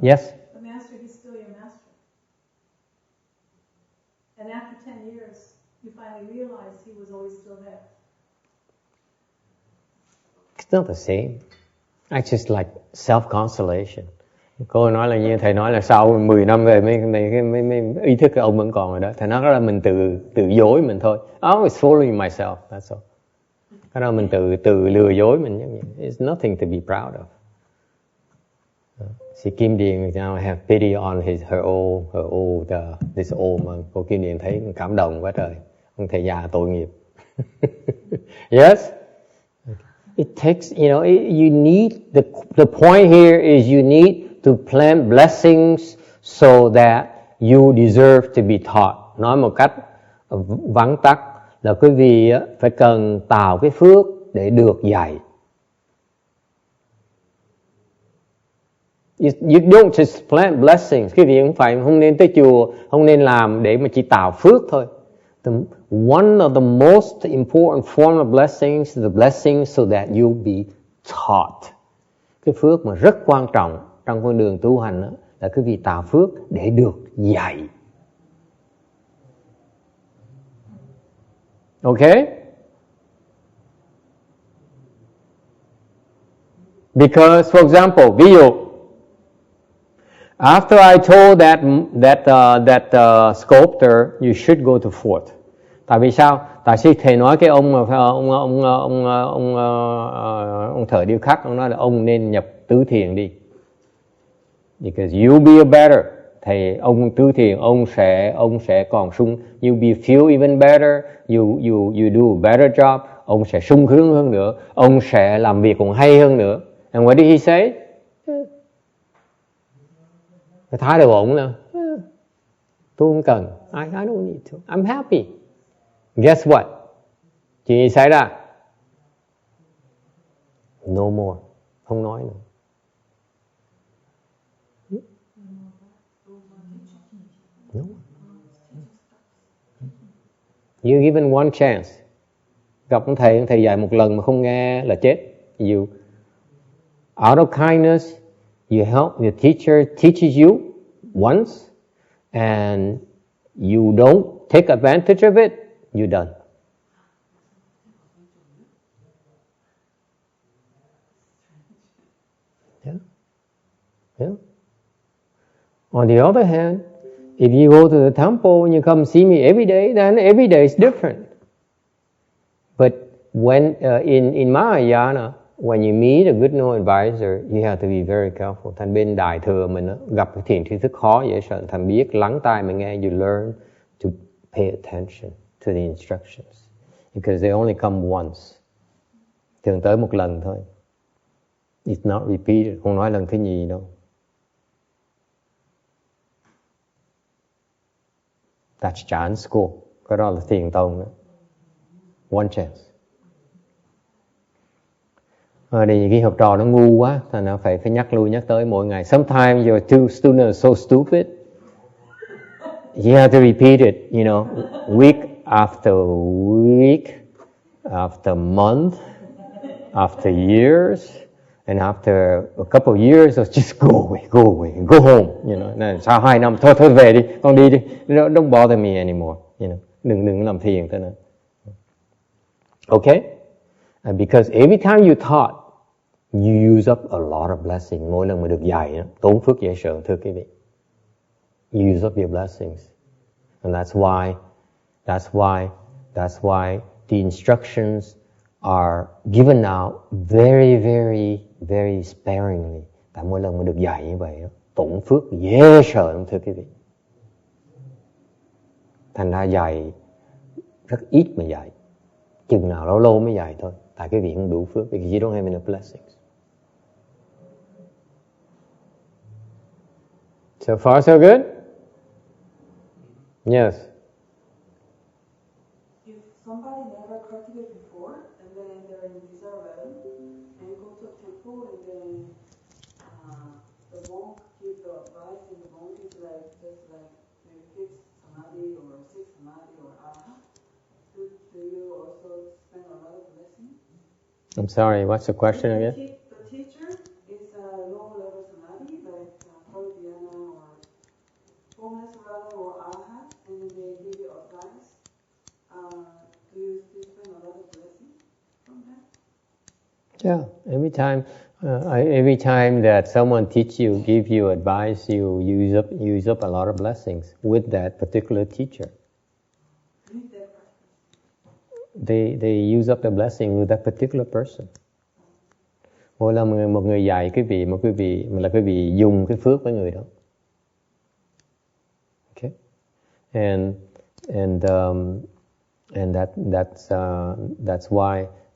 Yes? The master, he's still your master. And after 10 years, you finally realized he was always still there. It's not the same. It's just like self-consolation. Cô nói là như thầy nói là sau 10 năm rồi mới ý thức cái ông vẫn còn rồi đó. Thầy nói là mình tự dối mình thôi. I was fooling myself, that's all. Cái đó mình tự lừa dối mình. It's nothing to be proud of. She Kim Điền now have pity on her old this old man. Cô Kim Điền thấy cảm động quá trời. Ông thầy già tội nghiệp. Yes. It takes, you need, the point here is you need to plant blessings so that you deserve to be taught. Nói một cách vắn tắt là quý vị phải cần tạo cái phước để được dạy. You don't just plant blessings. Quý vị không nên tới chùa, không nên làm để mà chỉ tạo phước thôi. One of the most important form of blessings is the blessing so that you'll be taught. Cái phước mà rất quan trọng trong con đường tu hành đó, là quý vị tạo phước để được dạy. Okay? Because, for example, ví dụ, after I told that sculptor you should go to Fort. Tại vì sao? Tại khi thầy nói cái ông thợ điêu khắc, ông nói là ông nên nhập tứ thiền đi. Because you'll be a better. Thầy ông tứ thiền, ông sẽ còn you'll be feel even better. You do a better job. Ông sẽ sung sướng hơn nữa. Ông sẽ làm việc còn hay hơn nữa. And what did he say? Cái thái độ của ông là tôi không cần. I don't need to. I'm happy. Guess what? Chuyện gì xảy ra? No more. Không nói nữa. No. You given one chance. Gặp ông thầy dạy một lần mà không nghe là chết. You out of kindness, you help, the teacher teaches you once and you don't take advantage of it, you're done. Yeah. On the other hand, if you go to the temple and you come see me every day, then every day is different. But when in Mahayana, when you meet a good no advisor, you have to be very careful. Thành bên đại thừa mình gặp cái thiền tri thức khó dễ sợ, thành biết lắng tai mà nghe. You learn to pay attention to the instructions because they only come once. Thường tới một lần thôi. It's not repeated. Không nói lần thứ nhì đâu. That's Chan school. Cái đó là thiền tông đó. One chance. Thì cái học trò nó ngu quá, thành nó phải nhắc lui nhắc tới mỗi ngày. Sometimes your two students are so stupid, you have to repeat it, week after week, after month, after years, and after a couple of years, just go away, go home, sau 2 năm, thôi về đi, con đi đi, don't bother me anymore, đừng làm phiền tới nữa. Okay? Because every time you taught, you use up a lot of blessings. Mỗi lần mà được dạy, tốn phước dễ sợ, thưa quý vị. You use up your blessings. And that's why the instructions are given out very, very, very sparingly. Tại mỗi lần mà được dạy như vậy, tổn phước dễ sợ, thưa quý vị. Thành ra dạy rất ít mà dạy. Chừng nào lâu mới dạy thôi. Tại quý vị không đủ phước, because you don't have enough blessings. So far, so good? Yes. If somebody never cultivated before, and then they're in desire realm, and go to a temple and the monk give the advice, and the monk is like just like maybe fixed samadhi or sixth samadhi or arhat. Do you also spend a lot of blessing? I'm sorry, what's the question again? The teacher is a low level samadhi, like Dhyana or formless brother or arhat, and then they give you advice. Do you still spend a lot of blessing from that? Yeah, every time that someone teach you, give you advice, you use up a lot of blessings with that particular teacher. They use up the blessing with that particular person. Mỗi lần một người dạy quý vị dùng cái phước với người đó. Okay, and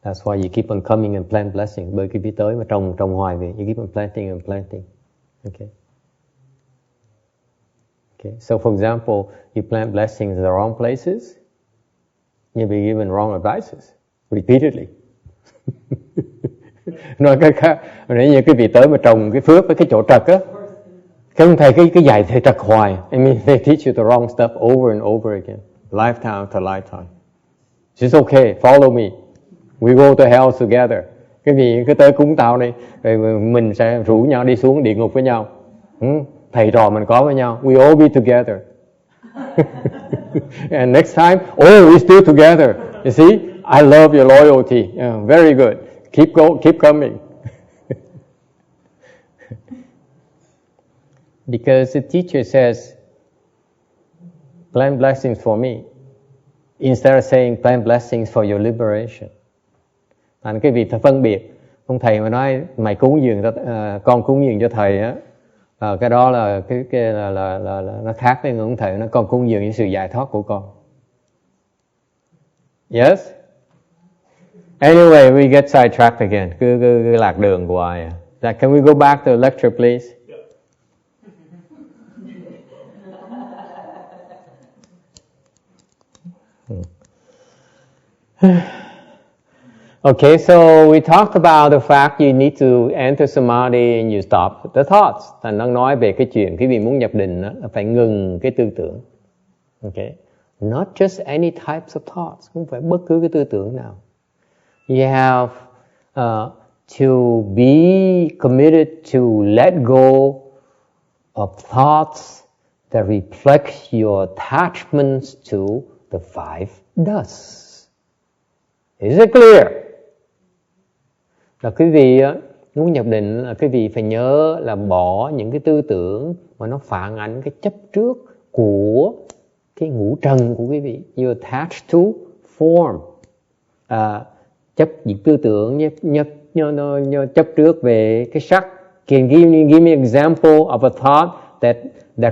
that's why you keep on coming and plant blessing. Bởi quý vị tới mà trồng hoài vậy, you keep on planting and planting. Okay. So for example, you plant blessings in the wrong places, you'll be given wrong advices repeatedly. Nói cái khác, nếu như quý vị tới mà trồng cái phước với cái chỗ trật á, cái ông thầy cái dạy thầy trật hoài. I mean, they teach you the wrong stuff over and over again, lifetime after lifetime. It's okay, follow me. We go to hell together. Cái gì cứ tới cúng tao đi, rồi mình sẽ rủ nhau đi xuống địa ngục với nhau. Thầy trò mình có với nhau. We all be together. And next time, we're still together. You see, I love your loyalty. Very good. Keep coming. Because the teacher says, plant blessings for me, instead of saying plant blessings for your liberation. Thành cái việc phân biệt, ông thầy mà nói mày cúng dường con cúng dường cho thầy á, cái đó là cái là nó khác với ông thầy nó con cúng dường với sự giải thoát của con. Yes. Anyway, we get sidetracked again. Cứ lạc đường hoài. Can we go back to the lecture, please? Okay, so we talked about the fact you need to enter samadhi and you stop the thoughts. Thành đang nói về cái chuyện quý vị muốn nhập định đó, là phải ngừng cái tư tưởng. Okay, not just any types of thoughts, không phải bất cứ cái tư tưởng nào. You have to be committed to let go of thoughts that reflect your attachments to the five dusts. Is it clear? Là quý vị muốn nhập định là quý vị phải nhớ là bỏ những cái tư tưởng mà nó phản ánh cái chấp trước của cái ngũ trần của quý vị. You attach to form. Chấp những tư tưởng chấp trước về cái sắc. Can give me an example of a thought that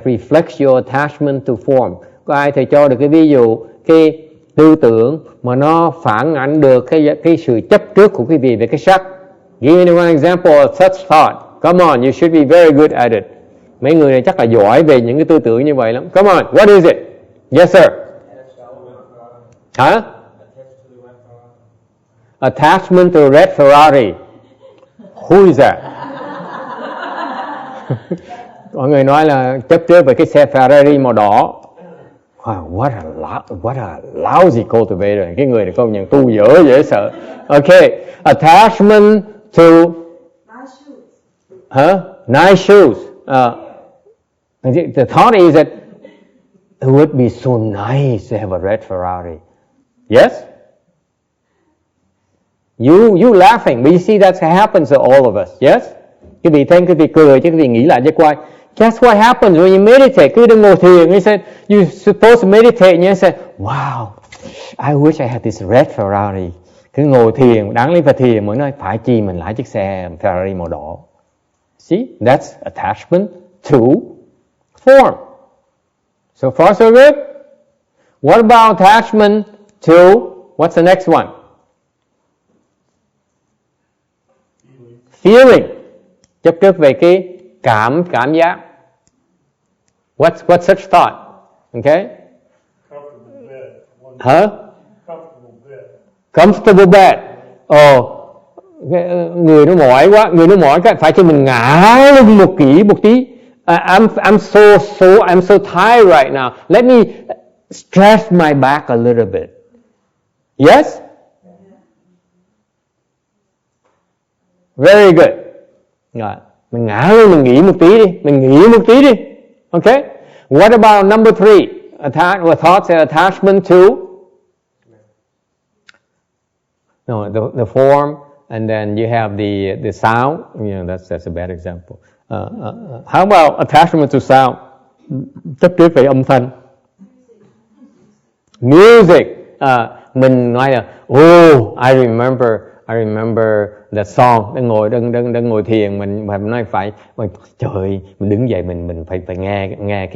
reflects your attachment to form. Có ai thầy cho được cái ví dụ cái tư tưởng mà nó phản ảnh được cái sự chấp trước của quý vị về cái sắc? Give me one example of such thought. Come on, you should be very good at it. Mấy người này chắc là giỏi về những cái tư tưởng như vậy lắm. Come on, what is it? Yes, sir. Hả? Attachment to a red Ferrari. Who is that? Mọi người nói là chấp trước về cái xe Ferrari màu đỏ. Wow, what a lousy cultivator. Cái người này công nhận tu dở dễ sợ. Okay, attachment to nice shoes. The thought is that it would be so nice to have a red Ferrari. Yes? You laughing, but you see that happens to all of us. Yes? Cái vị thấy cái vị cười chứ cái vị nghĩ lại cho coi. That's what happens when you meditate. Cứ đừng ngồi thiền. You said you're supposed to meditate and you say, wow, I wish I had this red Ferrari. Cứ ngồi thiền, đáng lý phải thiền mới nói phải chi mình lái chiếc xe Ferrari màu đỏ. See, that's attachment to form. So far so good. What about attachment to, what's the next one? Feeling. Chấp trước về cái cảm giác. What's such thought? Okay? Comfortable bed. Huh? Comfortable bed. Comfortable bed. người nó mỏi quá, người nó mỏi cái phải cho mình ngả lưng một tí. I'm so tired right now. Let me stretch my back a little bit. Yes? Very good. Rồi, mình ngả lưng mình nghỉ một tí đi. Okay? What about number 3? Thoughts and attachment to the form, and then you have the sound. That's a bad example. How about attachment to sound? Chấp trước về âm thanh. Music. Mình nói là I remember that song. Đang ngồi thiền mình nói phải trời, mình đứng dậy mình phải nghe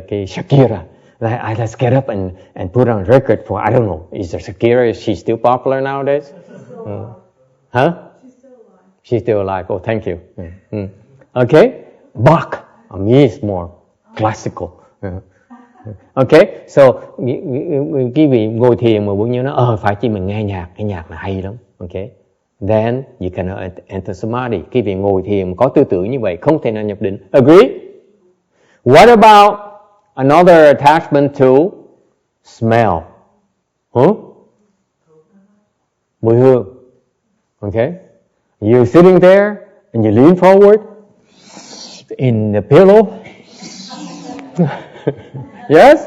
cái Shakira. Let's get up and put on record for, I don't know, is Shakira, is she still popular nowadays? Huh? She's still alive. Oh, thank you. Okay, Bach. Me is more classical. Okay, so quý vị ngồi thiền mà bỗng nhiên nó phải chi mình nghe nhạc, cái nhạc là hay lắm. Okay, then you cannot enter samadhi. Quý vị ngồi thiền có tư tưởng như vậy không thể nào nhập định. Agree? What about another attachment to smell? Mùi hương. Okay, you're sitting there and you lean forward in the pillow. Yes,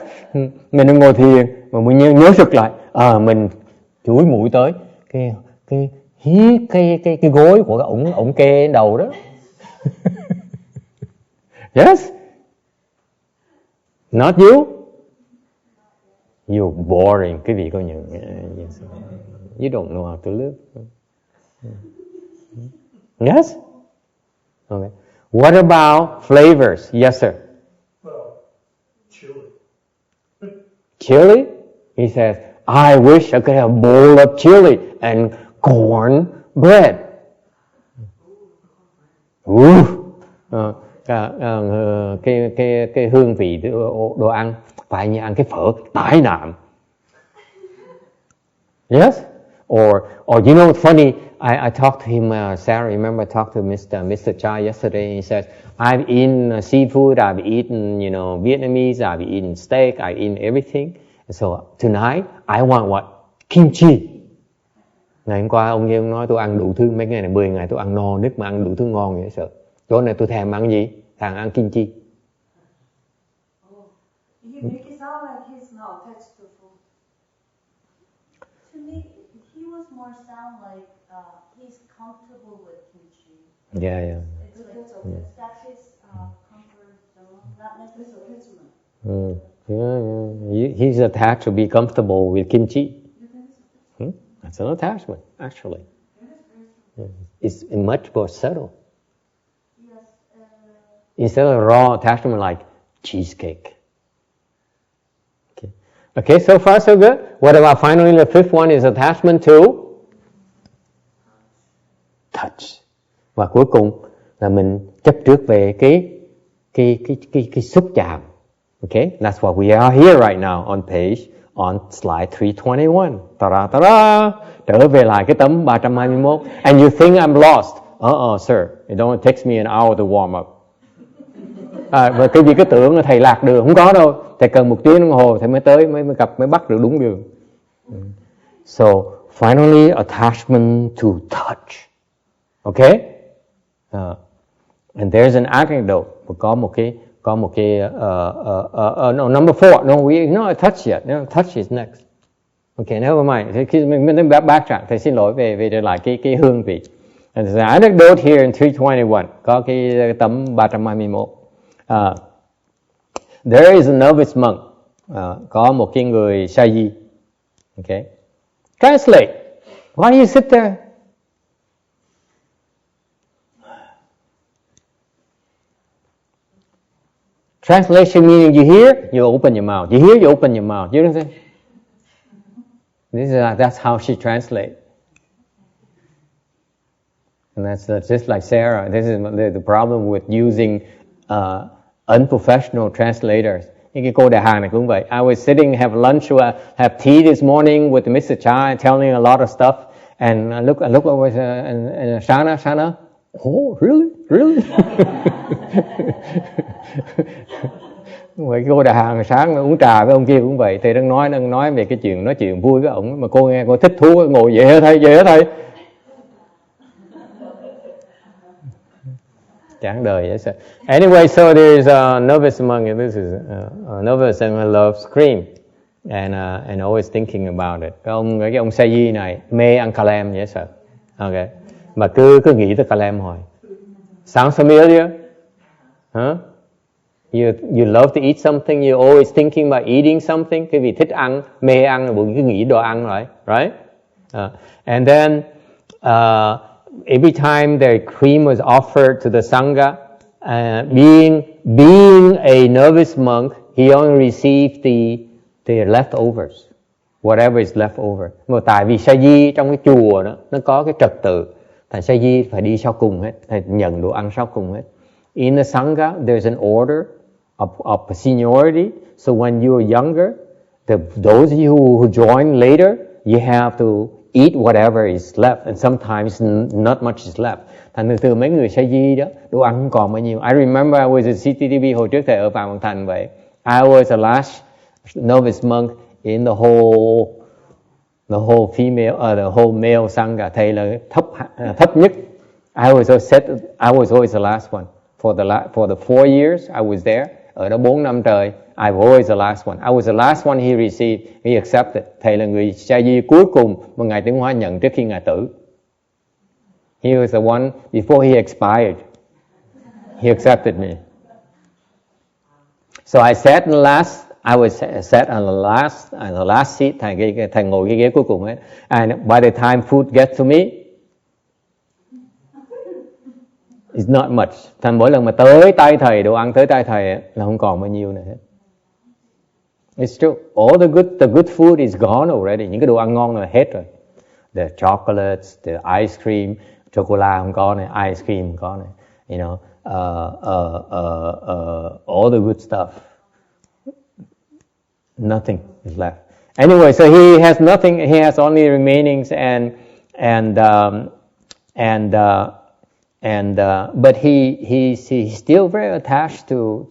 mình đang ngồi thiền mà mình nhớ sực lại, mình chúi mũi tới cái gối của ổng kê đầu đó. Yes, not you. You're boring. Quý vị có nhận? You don't know how to live. Yes. Okay. What about flavors? Yes, sir. Chili? He says, I wish I could have a bowl of chili and corn bread. Cái hương vị đồ ăn phải như ăn cái phở tái nạm. Yes? Or you know what's funny? I talked to him, Sarah, remember I talked to Mr. Chai yesterday. He says, I've eaten seafood, I've eaten, Vietnamese, I've eaten steak, I've eaten everything. So tonight, I want what? Kimchi. Ngày hôm qua ông nói tôi ăn đủ thứ, mấy ngày này 10 ngày tôi ăn no nít mà ăn đủ thứ ngon vậy sợ. Tối nay tôi thèm ăn gì? Thèm ăn kimchi. You make it sound like he's not attached to food. To me, he was more sound like he's comfortable with kimchi. Yeah. It's like that's his comfort zone, not necessarily attachment. Yeah. He's attached to be comfortable with kimchi. That's an attachment, actually. It's much more subtle. Yes. Instead of raw attachment like cheesecake. Okay, so far so good. What about finally the fifth one is attachment to touch. Và cuối cùng là mình chấp trước về cái xúc chạm. Okay, that's what we are here right now on slide 321. Ta-da! Trở về lại cái tấm 321. And you think I'm lost? Sir, it only takes me an hour to warm up. Và cái gì cứ tưởng là thầy lạc đường, không có đâu. Thầy cần 1 tiếng đồng hồ thầy mới tới, mới bắt được đúng đường. So, finally, attachment to touch. Okay? And there's an anecdote. Có một cái no, number 4. No, we not touch yet. No, touch is next. Okay, never mind. Mình backtrack. Thầy xin lỗi về trở lại cái hương vị. And there's an anecdote here in 321. Có cái tấm 321. There is a novice monk. Có một cái người sa di. Okay. Translate. Why do you sit there? Translation meaning you hear, you open your mouth. You hear, you open your mouth. You know what I'm saying? That's how she translates. And that's just like Sarah. This is the problem with using unprofessional translators. Những cái cô đại hàng này cũng vậy. I was sitting, have lunch, have tea this morning with Mr. Chai, telling a lot of stuff. And I look over and Sana, oh really? Vậy cô Đà hàng sáng uống trà với ông kia cũng vậy, thầy đang nói về cái chuyện nói chuyện vui với ổng, mà cô nghe cô thích thú ngồi về hả thầy. Chán đời vậy sao? Anyway, so there is a novice monk, and this is a novice and I love scream and always thinking about it. Cái ông sa di này mê ăn kalem vậy sao? Okay, mà cứ nghĩ tới kalem hồi. Sounds familiar? Huh? You love to eat something, you're always thinking about eating something. Cái vì thích ăn, mê ăn là cứ nghĩ đồ ăn rồi, right? And then every time the cream was offered to the sangha, being a novice monk, he only received the leftovers, whatever is left over. Mà tại vì sa di trong cái chùa đó nó có cái trật tự, thành sa di phải đi sau cùng hết, phải nhận đồ ăn sau cùng hết. In the sangha, there's an order of seniority. So when you're younger, those of you who join later, you have to eat whatever is left, and sometimes not much is left. Thành từ mấy người sa di đó, đồ ăn không còn bao nhiêu. I remember I was at CTTV hồi trước thầy ở Phạm Văn Thành vậy. I was the last novice monk in the whole female, the whole male sangha. Thầy là thấp nhất. I was always the last one. For the 4 years I was there, ở đó 4 năm trời, I've always the last one. I was the last one he received, he accepted. Thầy là người sa di cuối cùng mà Ngài Tiến Hóa nhận trước khi Ngài tử. He was the one before he expired. He accepted me. So I sat in the last. I was sat on the last seat. Thầy ngồi cái ghế cuối cùng ấy. And by the time food gets to me, it's not much. Thành mỗi lần mà tới tay thầy, đồ ăn tới tay thầy là không còn bao nhiêu nữa hết. It's true. All the good food is gone already. Những cái đồ ăn ngon là hết rồi. The chocolates, the ice cream, chocolate không có này, ice cream không có này. You know, all the good stuff. Nothing is left. Anyway, so he has nothing. He has only remainings but he's still very attached to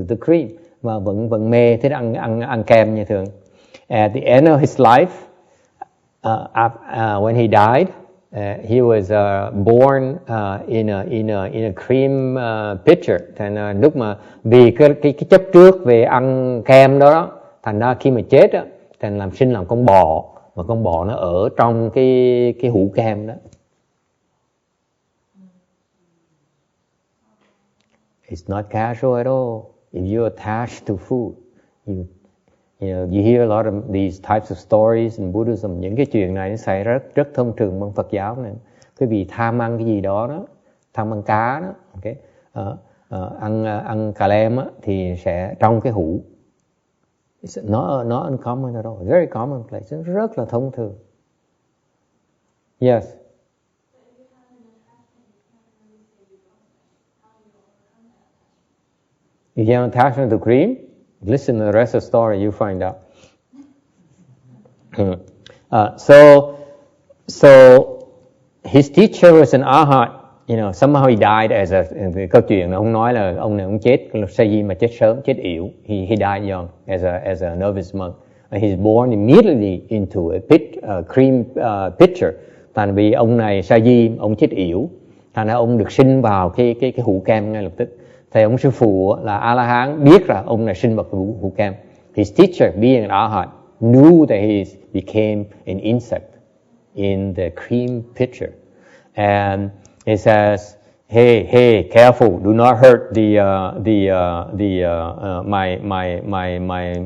the cream. Mà vẫn mê thích ăn kem như thường. At the end of his life, when he died, he was born in a cream pitcher. Thành lúc mà vì cái chấp trước về ăn kem đó, thành ra khi mà chết á, thành sinh làm con bò, mà con bò nó ở trong cái hũ kem đó. It's not casual at all. If you're attached to food, you hear a lot of these types of stories in Buddhism. Những cái chuyện này nó xảy rất thông thường trong Phật giáo này. Cái vì tham ăn cái gì đó, tham ăn cá đó, okay? Ăn cà lem á, thì sẽ trong cái hũ. It's not uncommon at all. Very commonplace. Rất là thông thường. Yes. If you have attachment to cream, listen to the rest of the story, you find out. So his teacher was an arhat. Somehow he died as câu chuyện ông nói là ông này ông chết sa di mà chết sớm, chết yểu. He died young as a novice monk. And he's born immediately into a cream pitcher. Thành vì ông này sa di, ông chết yểu, thành ra ông được sinh vào cái hũ kem ngay lập tức. Thầy ông sư phụ là A-la-hán biết là ông này sinh vào cái hũ kem. His teacher, being an arhat, knew that he became an insect in the cream pitcher, and he says, "Hey, careful! Do not hurt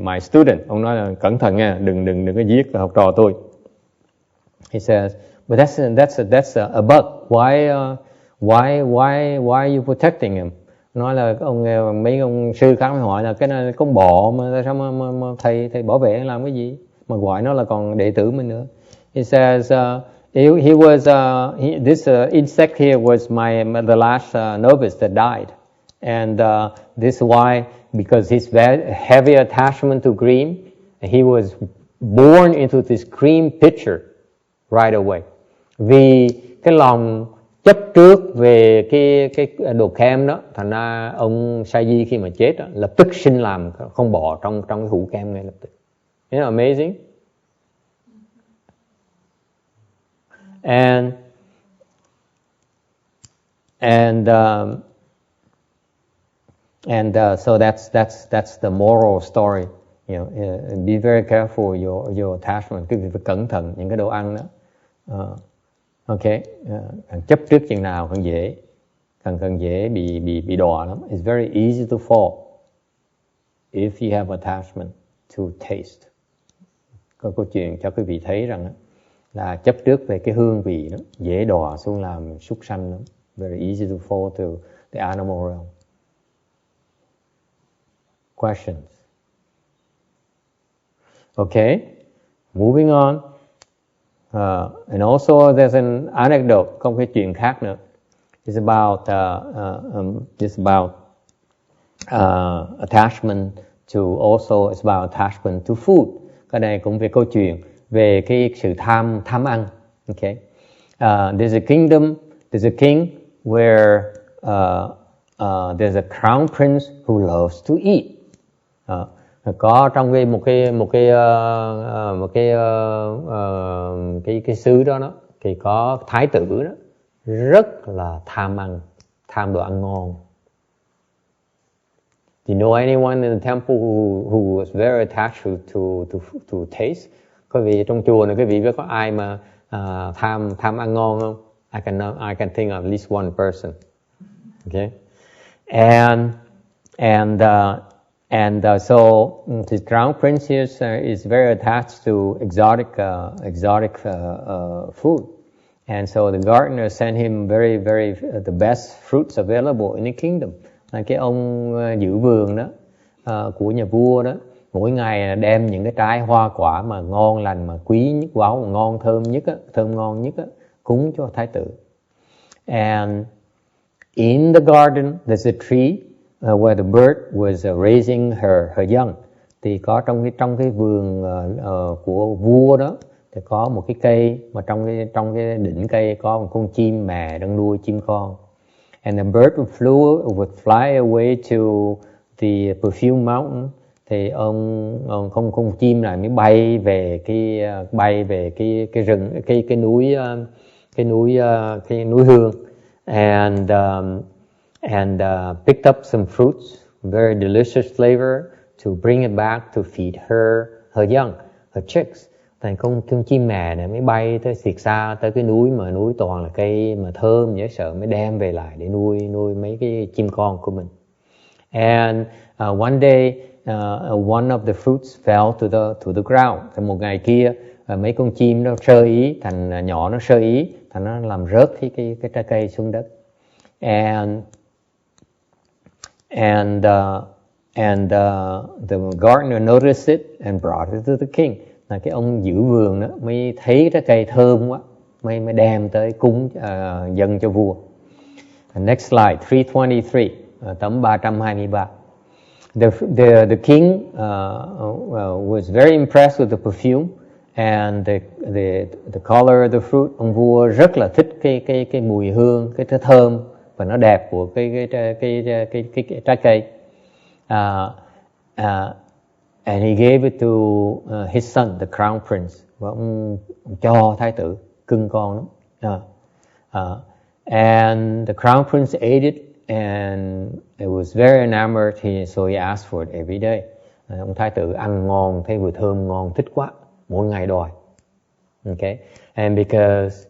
my student." Ông nói là cẩn thận nha, đừng có giết học trò tôi. He says, "But that's a bug. Why are you protecting him?" Nói là mấy ông sư khác mới hỏi là cái này con bọ mà sao mà thầy bảo vệ làm cái gì mà gọi nó là còn đệ tử mình nữa. He says this insect here was the last novice that died, and this is why, because his very heavy attachment to cream, he was born into this cream pitcher right away. Vì cái lòng chấp trước về cái đồ kem đó, thành ra ông Saji khi mà chết đó, lập tức sinh làm không bỏ trong cái hũ kem ngay lập tức. Isn't that amazing? So that's the moral story. You know, be very careful your attachment. Cái việc phải cẩn thận những cái đồ ăn đó. Okay, chấp trước chừng nào càng dễ bị đọa lắm. It's very easy to fall if you have attachment to taste. Có câu chuyện cho quý vị thấy rằng là chấp trước về cái hương vị đó dễ đọa xuống làm súc sanh lắm. Very easy to fall to the animal realm. Questions? Okay, moving on. And also there's an anecdote, có một cái chuyện khác nữa. It's about attachment to, also it's about attachment to food. Cái này cũng về câu chuyện về cái sự tham ăn. Okay, there's a king where there's a crown prince who loves to eat. Có trong cái xứ đó thì có thái tử đó rất là tham đồ ăn ngon. Do you know anyone in the temple who was very attached to taste? Có vị trong chùa này, quý vị biết có ai mà tham ăn ngon không? I can think of at least one person. Okay, so the crown prince here is very attached to exotic food, and so the gardener sent him very the best fruits available in the kingdom. Cái ông giữ vườn đó của nhà vua đó mỗi ngày đem những cái trái hoa quả mà ngon lành, mà quý nhất, wow, ngon thơm ngon nhất cúng cho thái tử. And in the garden there's a tree where the bird was raising her young. Thì có trong cái vườn của vua đó thì có một cái cây, mà trong cái đỉnh cây có một con chim mẹ đang nuôi chim con. And the bird would fly away to the perfume mountain. Thì con chim này mới bay về cái rừng, cái núi hương, and picked up some fruits, very delicious flavor, to bring it back to feed her young, her chicks. Thành con chim mẹ này mới bay tới thiệt xa, tới cái núi mà núi toàn là cây mà thơm dễ sợ, mới đem về lại để nuôi mấy cái chim con của mình. And one day one of the fruits fell to the ground. Thì một ngày kia mấy con chim nó sơ ý, thành nhỏ nó sơ ý, thành nó làm rớt cái trái cây xuống đất. And the gardener noticed it and brought it to the king. Là cái ông giữ vườn đó mới thấy trái cây thơm quá, mới đem tới cúng dâng cho vua. Next slide, 323, tấm 323. The king was very impressed with the perfume and the color of the fruit. Ông vua rất là thích cái mùi hương, cái thơm và nó đẹp của cái trái cây. And he gave it to his son, the crown prince. Và ông cho thái tử cưng con lắm. And the crown prince ate it and it was very enamored. So he asked for it every day. Ông thái tử ăn ngon, thấy vừa thơm ngon, thích quá, mỗi ngày đòi. Okay, and because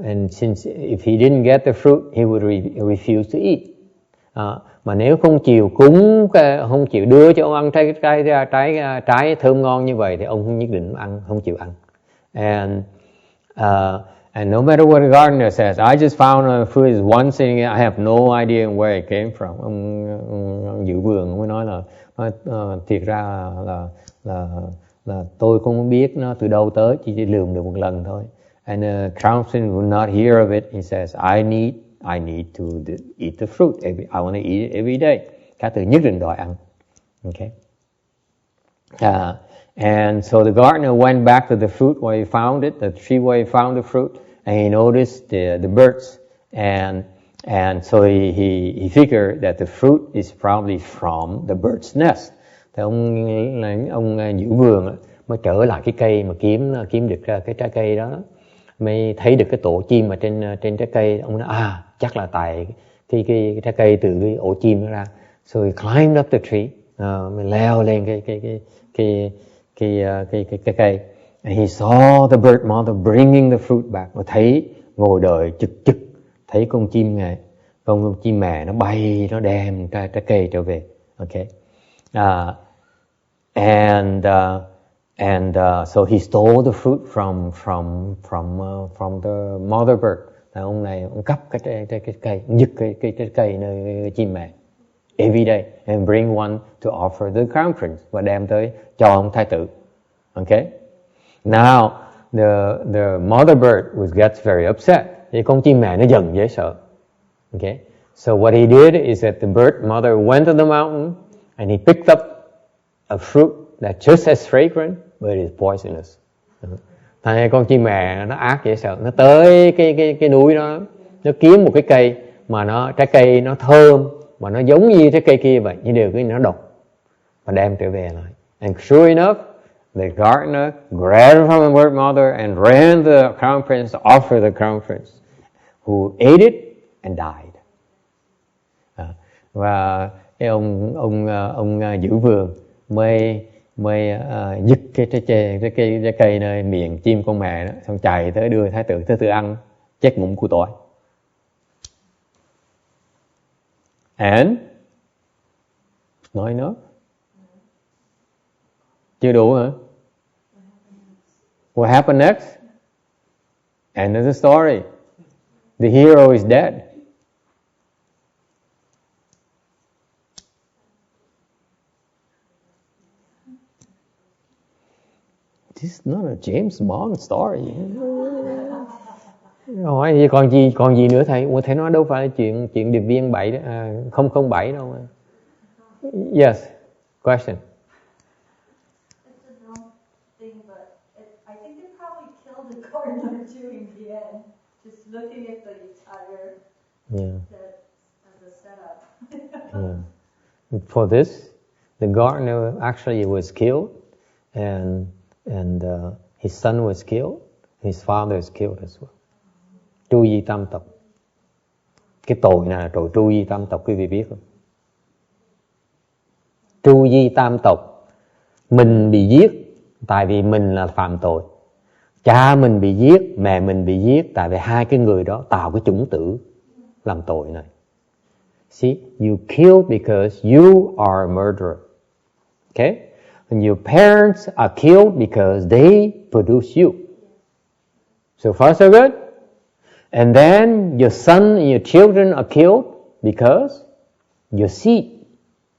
and since if he didn't get the fruit, he would refuse to eat. Mà nếu không chịu cúng, không chịu đưa cho ông ăn trái thơm ngon như vậy thì ông không nhất định ăn, không chịu ăn. And no matter what the gardener says, I just found food is one thing, I have no idea where it came from. Ông giữ vườn ông mới nói là thiệt ra là tôi không biết nó từ đâu tới, chỉ lườm được một lần thôi. And the crown prince will not hear of it. He says, I need to eat the fruit. I want to eat it every day. Các từ nhất định đòi ăn. Okay. And so the gardener went back to the fruit where he found it, the tree where he found the fruit, and he noticed the birds, and so he figured that the fruit is probably from the bird's nest. Thì ông giữ vườn mới trở lại cái cây mà kiếm được cái trái cây đó, mới thấy được cái tổ chim ở trên trái cây. Ông nói chắc là tại cái trái cây từ cái ổ chim nó ra. So he climbed up the tree, mới leo lên cái cây. And he saw the bird mother bringing the fruit back. Và thấy ngồi đợi chực thấy con chim mẹ nó bay, nó đem trái cây trở về. Okay. So he stole the fruit from the mother bird. Ông này ông cắp cái cây, giật cái trái cây nơi chim mẹ. Every day and bring one to offer the crown prince, và đem tới cho ông thái tử. Okay. Now the mother bird gets very upset. Thì con chim mẹ nó giận dễ sợ. Okay. So what he did is that the bird mother went to the mountain and he picked up a fruit that's just as fragrant but it's poisonous. Thành con chim mẹ nó ác dễ sợ, nó tới cái núi đó, nó kiếm một cái cây mà trái cây nó thơm mà nó giống như trái cây kia vậy, nhưng điều cái nó độc, và đem trở về lại. And sure enough, the gardener grabbed it from the bird mother and ran the crown prince, offered the crown prince, who ate it and died. Và cái ông giữ vườn mới giật cái trái cây nơi miệng chim con mẹ đó, xong chạy tới đưa thái tử ăn, chết ngụm của tội. And not enough. Chưa đủ hả? What happened next? End of the story. The hero is dead. This is not a James Bond story. Hỏi gì còn gì nữa thầy? Thầy nói đâu phải là chuyện điệp viên 7 đó, 007 đâu. Yes, question. It's a dumb thing, but I think they probably killed the gardener too in the end. Just looking at the entire as a setup. For this, the gardener actually was killed, and his son was killed. His father is killed as well. Tru di tam tộc. Cái tội này là tội tru di tam tộc, quý vị biết không? Tru di tam tộc, mình bị giết tại vì mình là phạm tội. Cha mình bị giết, mẹ mình bị giết tại vì hai cái người đó tạo cái chủng tử làm tội này. See, you killed because you are a murderer. Okay? And your parents are killed because they produce you. So far so good? And then your son and your children are killed because your seed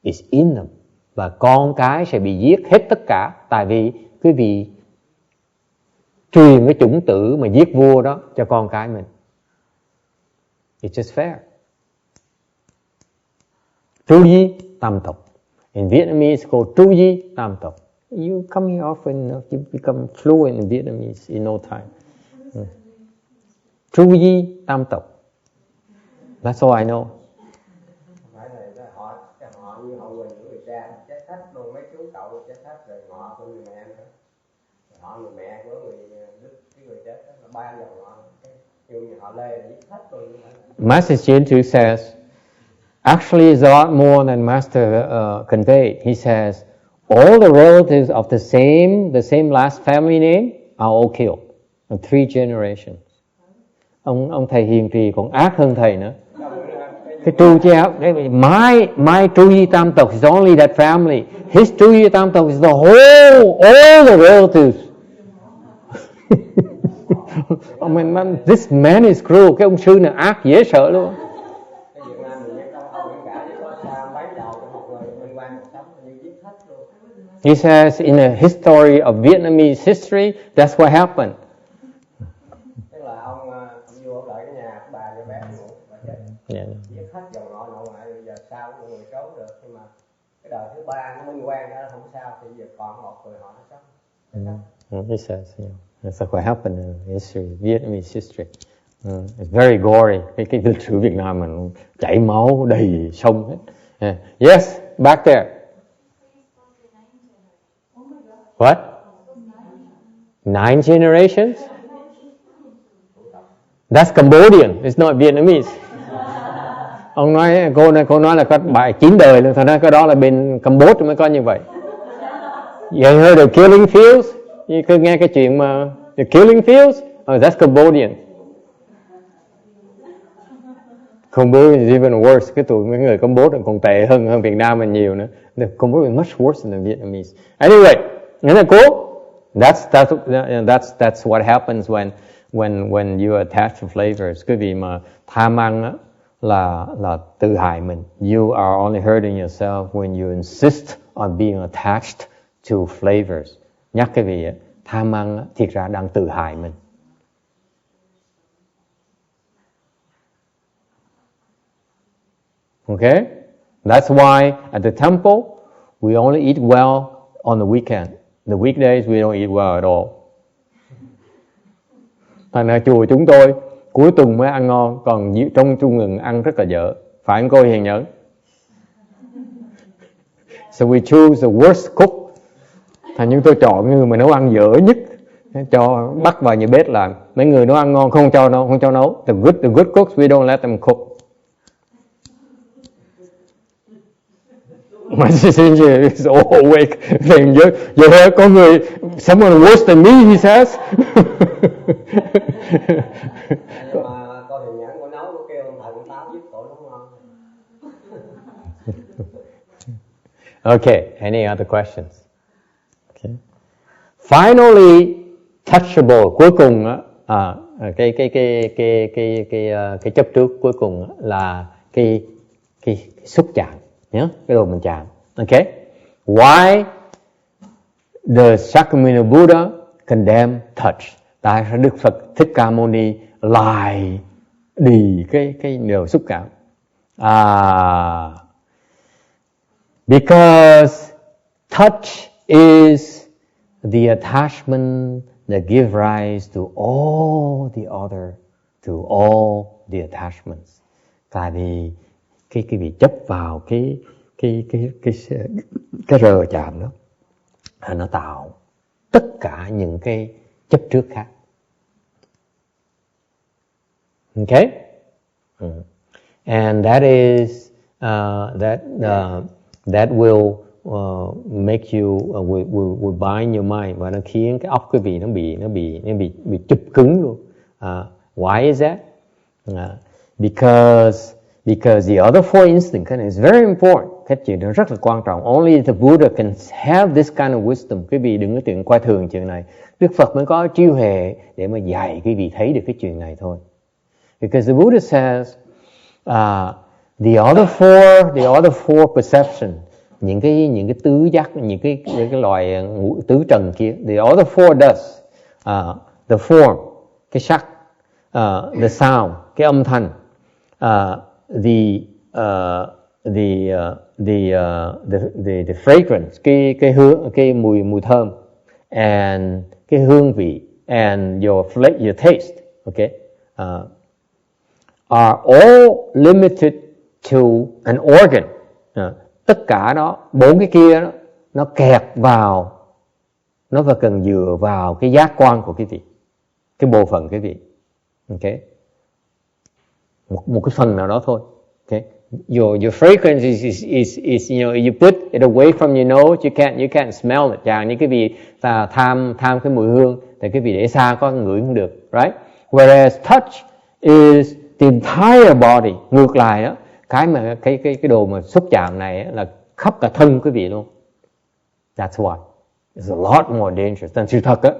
is in them. Và con cái sẽ bị giết hết tất cả tại vì quý vị truyền cái chủng tử mà giết vua đó cho con cái mình. It's just fair. Tru di tam tộc. In Vietnamese, it's called Tru di tam tộc. You come here often enough, you become fluent in Vietnamese in no time. Tru di tam tộc. That's all I know. Phải là họ như họ Quỳnh của người cha chết hết luôn, mấy chú cậu chết hết rồi, họ của người mẹ nữa. Họ người mẹ của người Đức, cái người chết đó, là ba dòng họ, như họ Lê là giết hết luôn. Master Chintu says, actually it's a lot more than Master conveyed. He says, all the relatives of the same last family name are all killed in 3 generations. Ông thầy hiền trì còn ác hơn thầy nữa. Cái tru chéo, my tru di tam tộc is only that family. His tru di tam tộc is all the relatives. I mean, this man is cruel. Cái ông sư này ác dễ sợ luôn. He says in the history of Vietnamese history, that's what happened. cái đời thứ ba nó minh quan đó không sao, thì giờ còn một người họ nó sống. He says, that's what happened in history, Vietnamese history. It's very gory. Cái lịch sử Việt Nam mình chảy máu đầy sông hết. Yes, back there. What? 9 generations? That's Cambodian. It's not Vietnamese. Ông nói cô nói là có 9 đời luôn, thật ra cái đó là bên Campuchia mới có như vậy. You heard of killing fields? You cứ nghe cái chuyện mà the killing fields? Oh, that's Cambodian. Cambodia is even worse. Cái tụi mấy người Cambodia còn tệ hơn Việt Nam mình nhiều nữa. The Cambodia is much worse than the Vietnamese. Anyway, isn't that cool? That's what happens when you attach to flavors. Cái vì mà tham ăn á, là tự hại mình. You are only hurting yourself when you insist on being attached to flavors. Nhắc cái vị tham ăn á, thiệt ra đang tự hại mình. Okay? That's why at the temple we only eat well on the weekend. The weekdays we don't eat well at all. Thành ra chùa chúng tôi cuối tuần mới ăn ngon, còn trong tuần ăn rất là dở. Phải không cô Hiền Nhẫn? So we choose the worst cook. Thành chúng tôi chọn người mà nấu ăn dở nhất, cho bắt vào nhà bếp làm. Mấy người nấu ăn ngon không cho nấu. The good cooks we don't let them cook. My sister is all awake. You heard có người, someone worse than me, he says. Nhưng mà cô Hiền Nhẫn cô nấu cô kêu ông thần táo giúp cổ nấu ngon. Okay, any other questions? Okay. Finally, touchable, cuối cùng á, cái chấp trước cuối cùng là cái xúc chạm. Nhớ cái đồ mình chạm. Okay. Why the Shakyamuni Buddha condemn touch? Tại sao Đức Phật Thích Ca Mâu Ni lại đi cái điều xúc cảm? Because touch is the attachment that gives rise to all the attachments. Tại vì cái bị chấp vào cái rờ chạm đó, nó tạo tất cả những cái chấp trước khác. Okay? And that is that will make you will bind your mind, và nó khiến cái óc quý vị nó bị chụp cứng luôn. Why is that? Because the other four instincts is very important. Cái chuyện đó rất là quan trọng. Only the Buddha can have this kind of wisdom. Quý vị đừng có chuyện coi thường chuyện này. Đức Phật mới có chiêu hệ để mà dạy quý vị thấy được cái chuyện này thôi. Because the Buddha says the other four perception, những cái tứ giác, những cái loại tứ trần kia, the other four does the form, cái sắc, the sound, cái âm thanh, the fragrance, cái hương, cái mùi thơm, and cái hương vị, and your taste, okay, are all limited to an organ. Tất cả đó, 4 cái kia đó, nó kẹt vào, nó phải cần dựa vào cái giác quan của cái vị, cái bộ phận cái vị, okay, một cái phần nào đó thôi. Okay, your fragrance is you put it away from your nose, you can't smell it. Chẳng như cái vị ta tham cái mùi hương thì cái vị để xa có ngửi không được, right? Whereas touch is the entire body. Ngược lại đó, cái đồ mà xúc chạm này là khắp cả thân quý vị luôn. That's why it's a lot more dangerous.但sự thật á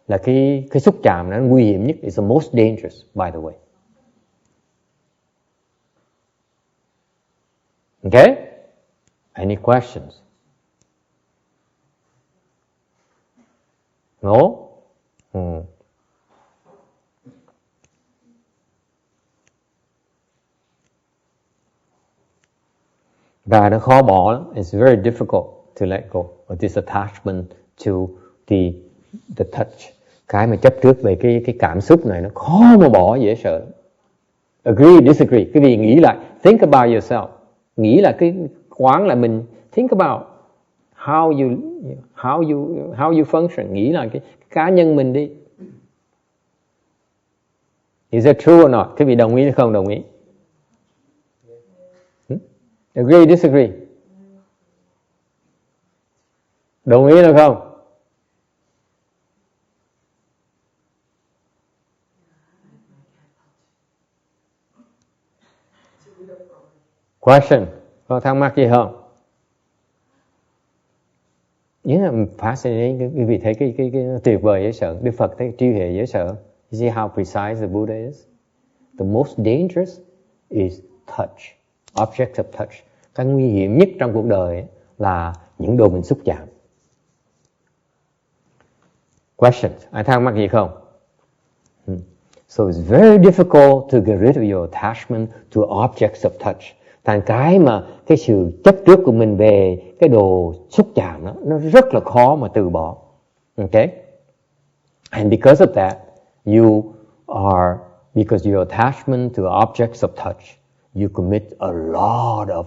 là cái xúc chạm nó nguy hiểm nhất. It's the most dangerous, by the way. Okay? Any questions? No? Và nó khó bỏ lắm. It's very difficult to let go of this attachment to the touch. Cái mà chấp trước về cái cảm xúc này nó khó mà bỏ, dễ sợ. Agree, disagree. Cái gì nghĩ lại, think about yourself. Nghĩ là cái quán là mình think about how you function. Nghĩ là cái cá nhân mình đi. Is that true or not? Cái vị đồng ý hay không đồng ý? Agree, disagree. Đồng ý hay không? Question. Có thắc mắc gì không? Yeah, fascinating. Quý vị thấy cái tuyệt vời dễ sợ. Đức Phật thấy trí huệ dễ sợ. You see how precise the Buddha is? The most dangerous is touch. Objects of touch. Cái nguy hiểm nhất trong cuộc đời là những đồ mình xúc chạm. Questions. Ai thắc mắc gì không? So it's very difficult to get rid of your attachment to objects of touch. Thành cái sự chấp trước của mình về cái đồ xúc chạm đó, nó rất là khó mà từ bỏ. Okay? And because of that, because your attachment to objects of touch, you commit a lot of,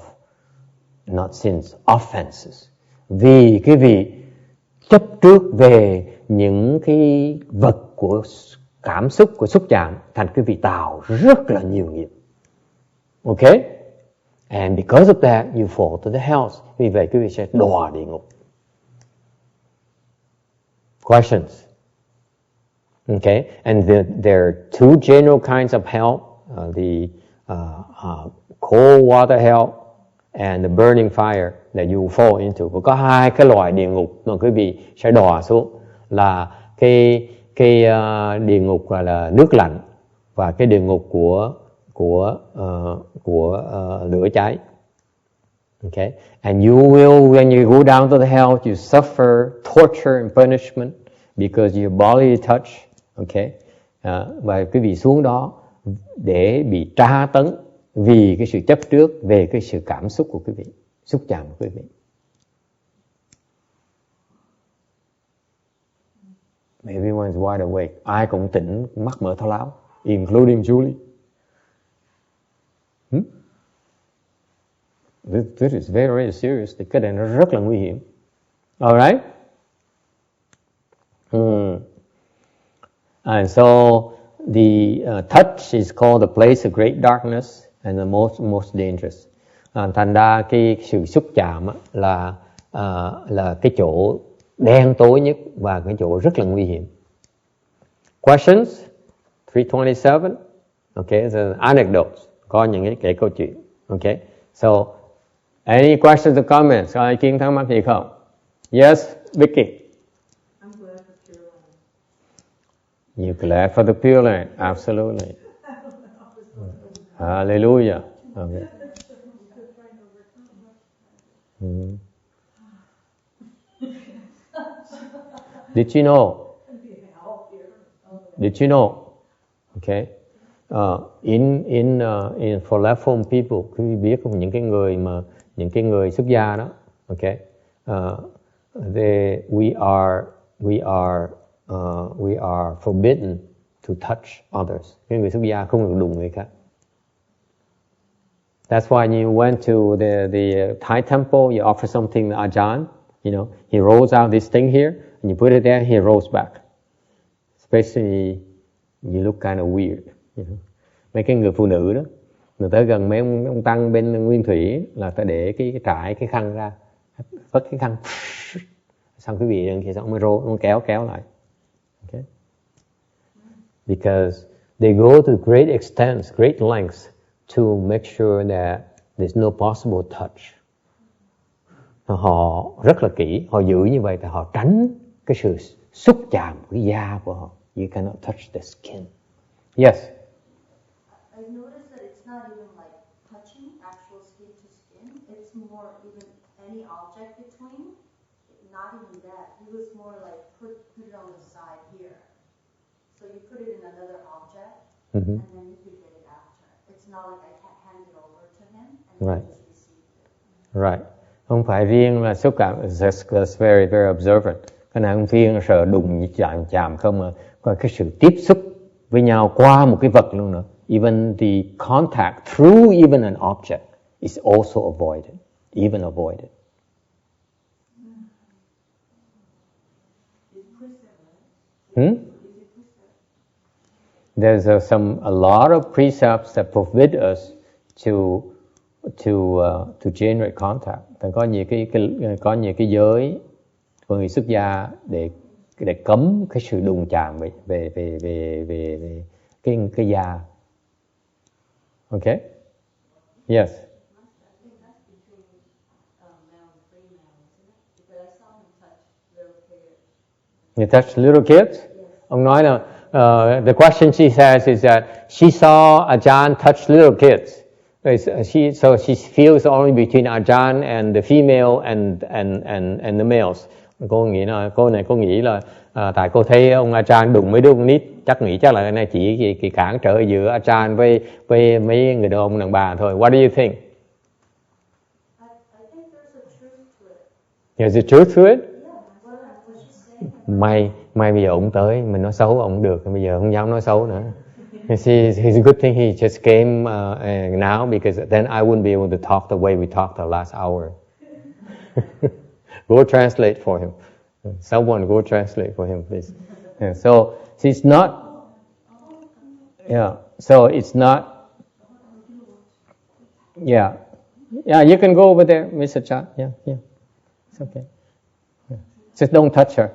not sins, offenses. Vì cái vị chấp trước về những cái vật của cảm xúc, của xúc chạm, thành cái vị tạo rất là nhiều nghiệp. Okay? And because of that, you fall to the hells. Vì vậy quý vị sẽ đọa địa ngục. Questions? Okay, and there are two general kinds of hell: the cold water hell and the burning fire that you fall into. Và có hai cái loại địa ngục mà quý vị sẽ đọa xuống, là cái địa ngục gọi là nước lạnh và cái địa ngục của lửa cháy. Okay, and you will, when you go down to the hell, you suffer torture and punishment because your body touch. Okay, và quý vị xuống đó để bị tra tấn vì cái sự chấp trước về cái sự cảm xúc của quý vị, xúc chạm của quý vị. Everyone's wide awake. Ai cũng tỉnh, mắt mở thao láo, including Julie. This is very, very serious. Cái này nó rất là nguy hiểm. Alright? And so the touch is called the place of great darkness and the most dangerous. Thành ra cái sự xúc chạm là cái chỗ đen tối nhất và cái chỗ rất là nguy hiểm. Questions? 327. Okay, the anecdotes. Có những cái kể câu chuyện. Okay, so any questions or comments? Có ai kiến thắc mắc gì không? Yes, Vicky. I'm glad for Pure Land. You're glad for the Pure Land, absolutely. Hallelujah. Okay. Did you know? Okay. In for left home people, quý vị biết những cái người xuất gia đó. Okay. We are forbidden to touch others. Cái người xuất gia không được đụng người khác. That's why you went to the Thai temple, you offer something to Ajahn, he rolls out this thing here, and you put it there, he rolls back. Especially, you look kind of weird. Mấy cái người phụ nữ đó, người tới gần mấy ông tăng bên Nguyên Thủy là ta để cái khăn ra, vất cái khăn, xong quý vị đằng kia xong mới nó kéo lại. Okay? Because they go to great extents, great lengths to make sure that there's no possible touch. Họ rất là kỹ, họ giữ như vậy thì họ tránh cái sự xúc chạm cái da của họ. You cannot touch the skin. Yes. I noticed that it's not even like touching actual skin to skin. It's more even any object between. Not even that. He was more like put it on the side here. So you put it in another object, and then you could get it after. It's not like I can't hand it over to him and then just receive it. Right. Không phải riêng là xúc cảm, that's very very observant. Cái này không riêng sợ đụng chạm không mà còn cái sự tiếp xúc với nhau qua một cái vật luôn nữa. Even the contact through even an object is also avoided, even avoided. There's a lot of precepts that forbid us to generate contact. Có nhiều cái giới của người xuất gia để cấm cái sự đụng chạm về cái da. Okay? Yes. You touch little kids? Ông nói là the question she says is that she saw Ajahn touch little kids. So she feels only between Ajahn and the female and the males. Cô nghĩ là tại cô thấy ông Ajahn đụng mấy đứa con nít, nghĩ chắc là cái này chỉ cản trở giữa Ajahn với mấy người đàn ông đàn bà thôi. What do you think? I think there's a truth to it. There's a truth to it? Yeah, May bây giờ ông tới, mình nói xấu ông được, bây giờ không dám nói xấu nữa. It's a good thing he just came now, because then I wouldn't be able to talk the way we talked the last hour. Go translate for him. Someone go translate for him, please. Yeah, so it's not. Yeah. So it's not. Yeah. Yeah. You can go over there, Mr. Chan. Yeah. It's okay. Yeah. Just don't touch her.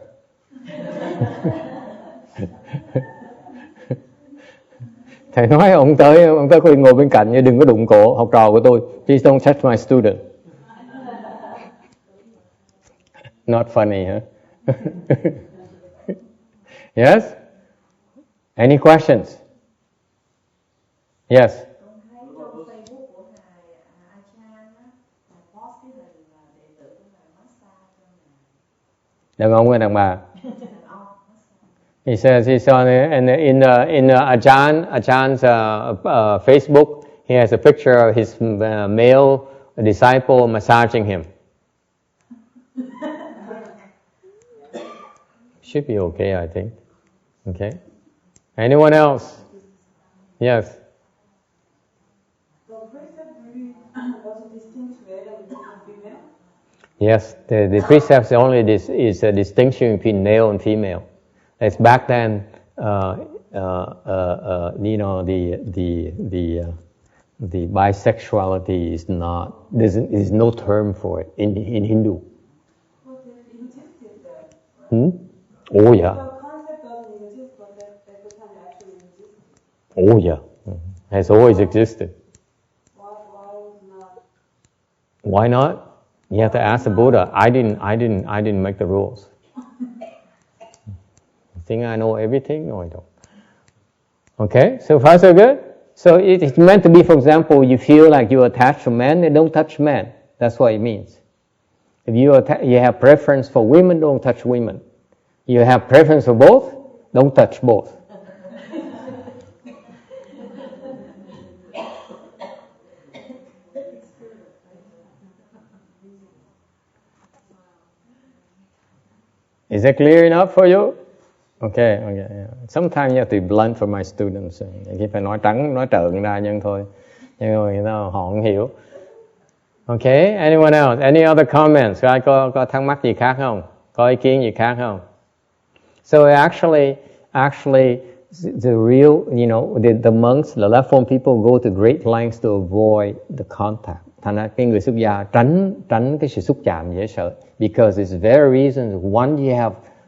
Thầy nói ông tới ngồi bên cạnh nhưng đừng có đụng cổ học trò của tôi. Please don't touch my student. Not funny, huh? Yes? Any questions? Yes? Đàn ông hay đàn bà? He says he saw in Ajah's Facebook, he has a picture of his male disciple massaging him. Should be okay, I think. Okay. Anyone else? Yes. Yes, the precepts only is a distinction between male and female. As back then, you know, the bisexuality is not. There's no term for it in Hindu. Oh yeah. Oh yeah. Has always existed. Why not? You have to ask the Buddha. I didn't make the rules. Think I know everything? No, I don't. Okay, so far so good. So it's meant to be, for example, you feel like you're attached to men, then don't touch men. That's what it means. If you have preference for women, don't touch women. You have preference for both, don't touch both. Is that clear enough for you? Okay. Yeah. Sometimes you have to be blunt for my students. Khi phải nói trắng, nói trợn ra nhưng thôi. Nhưng rồi họ không hiểu. Okay, anyone else? Any other comments? Ai có thắc mắc gì khác không? Có ý kiến gì khác không? So actually, the real, you know, the monks, the left form people go to great lengths to avoid the contact. Thành ra cái người xuất gia tránh cái sự xúc chạm dễ sợ. Because it's very reason. One,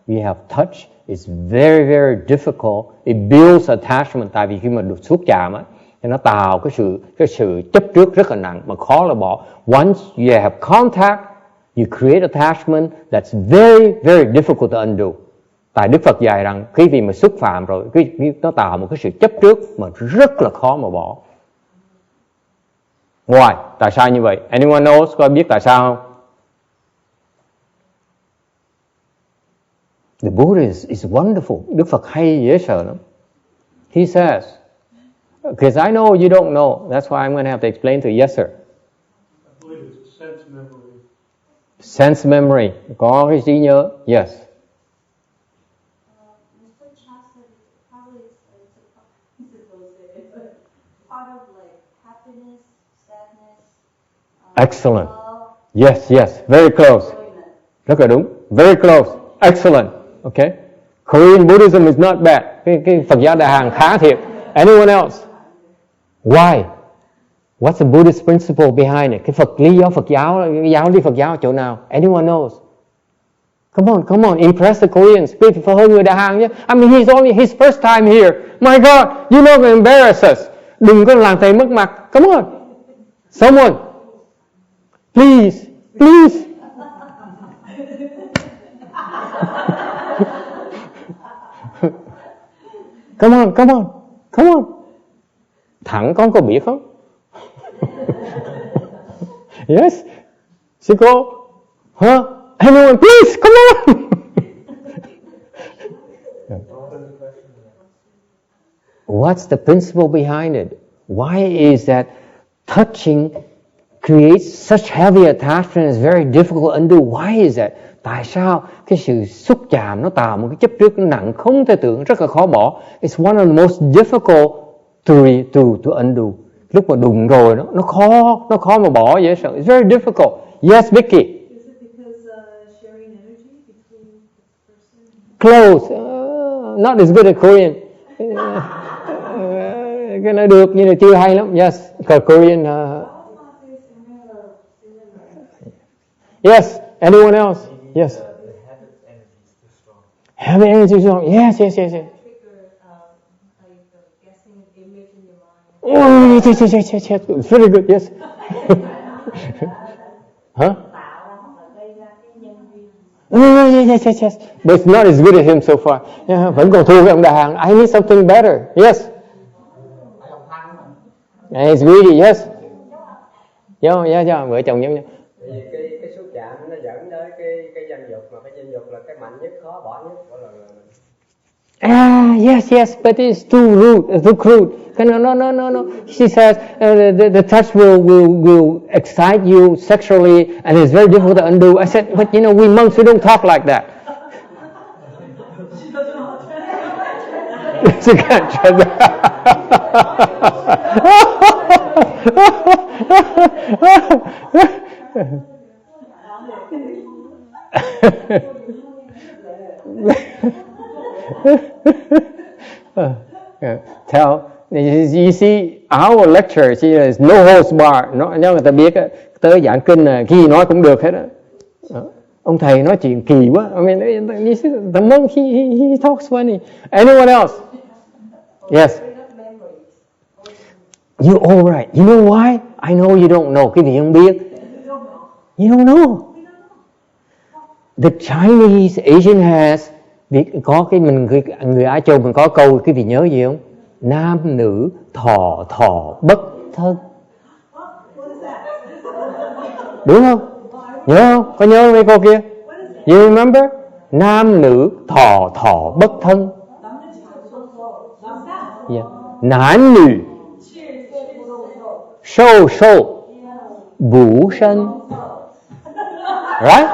you have touch. It's very very difficult. It builds attachment. Tại vì khi mà được xúc chạm á, thì nó tạo cái sự chấp trước rất là nặng mà khó là bỏ. Once you have contact, you create attachment that's very very difficult to undo. Tại Đức Phật dạy rằng khi vì mà xúc phạm rồi, nó tạo một cái sự chấp trước mà rất là khó mà bỏ. Why? Tại sao như vậy? Anyone knows? Có ai biết tại sao không? The Buddha is wonderful. Đức Phật hay dễ sợ lắm. He says, because I know you don't know, that's why I'm going to have to explain to you. Yes, sir. I believe it's a sense memory. Sense memory, có cái trí nhớ. Yes. Mr. Chan said probably it's part of like happiness, sadness, Excellent. love, Yes, yes, very close. enjoyment. Rất là đúng. Very close. Excellent. Okay. Korean Buddhism is not bad. Cái Phật giáo Đại Hàn khá thiệt. Anyone else? Why? What's the Buddhist principle behind it? Cái lý do Phật giáo, cái giáo lý Phật giáo ở chỗ nào? Anyone knows? Come on, impress the Koreans. Phải hơn người Đại Hàn nhé. I mean, he's only his first time here. My God, you're not going to embarrass us. Đừng có làm thầy mất mặt. Come on. Someone. Please. Come on. Thẳng con có biết không? Yes. She go. Huh? Anyone, please, come on. What's the principle behind it? Why is that touching creates such heavy attachment? It's very difficult to undo. Why is that? Tại sao cái sự xúc chạm nó tạo một cái chấp trước nặng không thể tưởng, rất là khó bỏ. It's one of the most difficult to undo. Lúc mà đụng rồi nó khó mà bỏ dễ sợ. It's very difficult. Yes, Vicky. Is it because sharing energy between the person? Close. Not as good as Korean. Cái này được nhưng mà chưa hay lắm. Yes, Korean. Yes. Anyone else? Yes. The habit energy is too strong. Habit energy is strong. Yes. Trigger like guessing an image in your mind. Oh, yes. It's very good. Yes. Huh? Yes. But it's not as good as him so far. Yeah, vẫn còn thua với ông Đại Hàn. I need something better. Yes. And it's greedy. Yes. Yeah. Vợ chồng giống nhau. Vì cái xúc chạm nó dẫn tới cái danh dục, mà cái danh dục là cái mạnh nhất, khó bỏ nhất của loài người. Yes, but it's too crude. No. She says the touch will excite you sexually, and it's very difficult to undo. I said, but we monks, we don't talk like that. She can't Tell you see our lecture is no holds bar. Nó người ta biết tới giảng kinh là khi nói cũng được hết á. Ông thầy nói chuyện kỳ quá. I mean, the monk he talks funny. Anyone else? Yes. You all right. You know why? I know you don't know. Cái gì không biết? You don't know. The Chinese Asian has có cái người Á Châu mình có câu cái gì nhớ gì không? Nam nữ thọ bất thân. Đúng không? Nhớ không? Có nhớ mấy câu kia? You remember? Nam nữ thọ bất thân. Yeah. Nam nữ sâu vũ sanh. Right?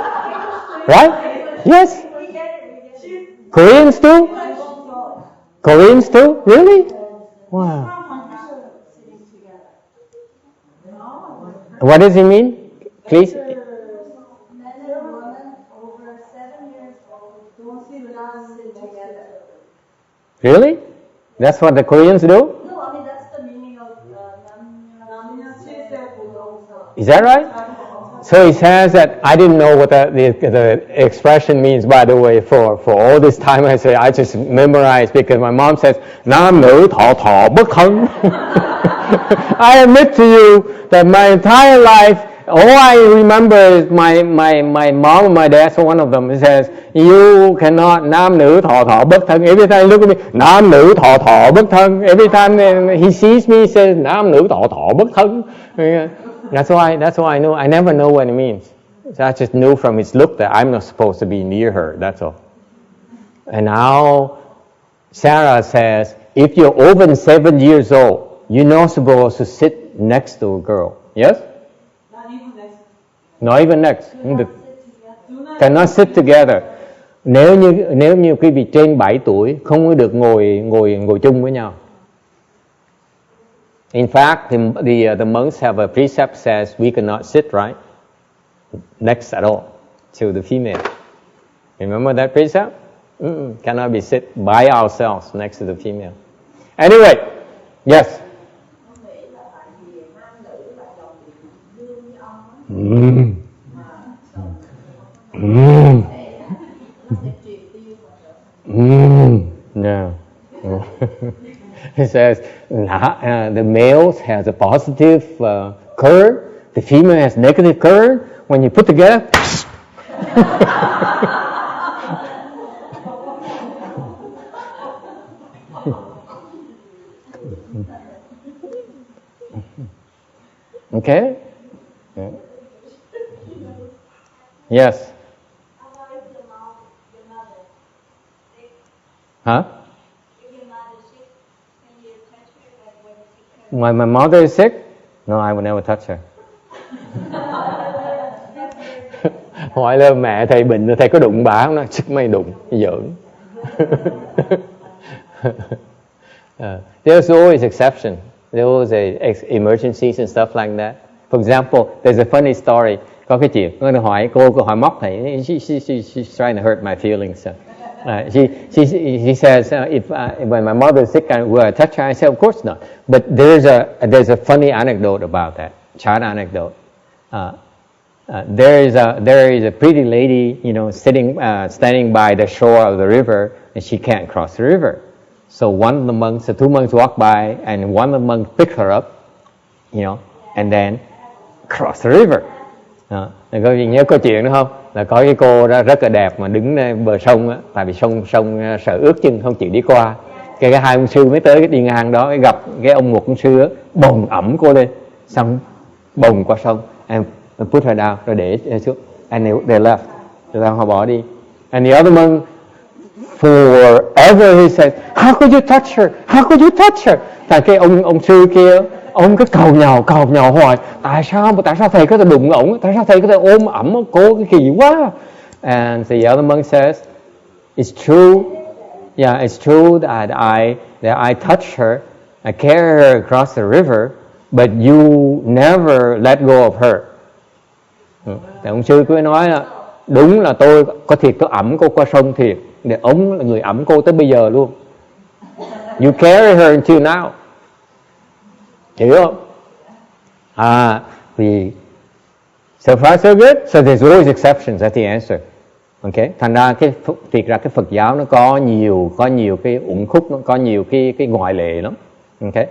Yes. Koreans too? Really? Wow. What does it mean? Please. Men and women over 7 years old do not sit together. Really? That's what the Koreans do? No, I mean that's the meaning of Is that right? So he says that I didn't know what the expression means, by the way, for all this time. I just memorized because my mom says nam nữ thọ bất thân. I admit to you that my entire life, all I remember is my mom and my dad. So one of them says, "You cannot nam nữ thọ bất thân." Every time he look at me, nam nữ thọ bất thân. Every time he sees me, he says nam nữ thọ bất thân. That's why I know. I never know what it means. So I just knew from its look that I'm not supposed to be near her. That's all. And now Sarah says, if you're over 7 years old, you're not supposed to sit next to a girl. Yes? Not even next. Not even next. Không được. Cannot sit together. Nếu như quý vị trên 7 tuổi không có được ngồi chung với nhau. In fact, the monks have a precept says we cannot sit right next at all to the female. Remember that precept? Cannot be sit by ourselves next to the female. Anyway, yes. No. It says the males has a positive current, the female has negative current. When you put together, okay. Yes. Huh? My mother is sick? No, I will never touch her. Hỏi lên mẹ thầy bệnh, thầy có đụng bà không? Nó sức mày đụng, giỡn. There's always exception. There's always emergencies and stuff like that. For example, there's a funny story. Có cái chuyện, cô hỏi móc thầy, she's trying to hurt my feelings. She says, when my mother is sick, will I touch her? I said, of course not. But there's a funny anecdote about that, child anecdote. There is a pretty lady, standing by the shore of the river, and she can't cross the river. So the two monks walk by, and one of the monks pick her up, and then cross the river. Có gì nhớ câu chuyện đó không? Là có cái cô đó rất là đẹp mà đứng bờ sông á, tại vì sông sợ ướt chân không chịu đi qua. Cái hai ông sư mới tới cái đi ngang đó, cái gặp cái ông một ông sư á, bồng ẵm cô lên, xong bồng qua sông, and put her down, rồi để xuống, and they left, rồi họ bỏ đi. And the other monk, forever he said, how could you touch her? How could you touch her? Tại cái ông sư kia, ông cứ cầu nhào hoài, tại sao thầy có thể đụng ổng, tại sao thầy có thể ôm ẩm cô, cái kỳ quá. And the other monk says, it's true that I touched her, I carried her across the river, but you never let go of her. Thì ông sư cứ nói là đúng là tôi ẩm cô qua sông thiệt, để ông là người ẩm cô tới bây giờ luôn. You carry her until now. Hiểu không? Vì so far so good, so there's always exceptions, that's the answer. Okay? Thành ra cái Phật giáo nó có nhiều cái uẩn khúc, nó có nhiều cái ngoại lệ lắm. Okay?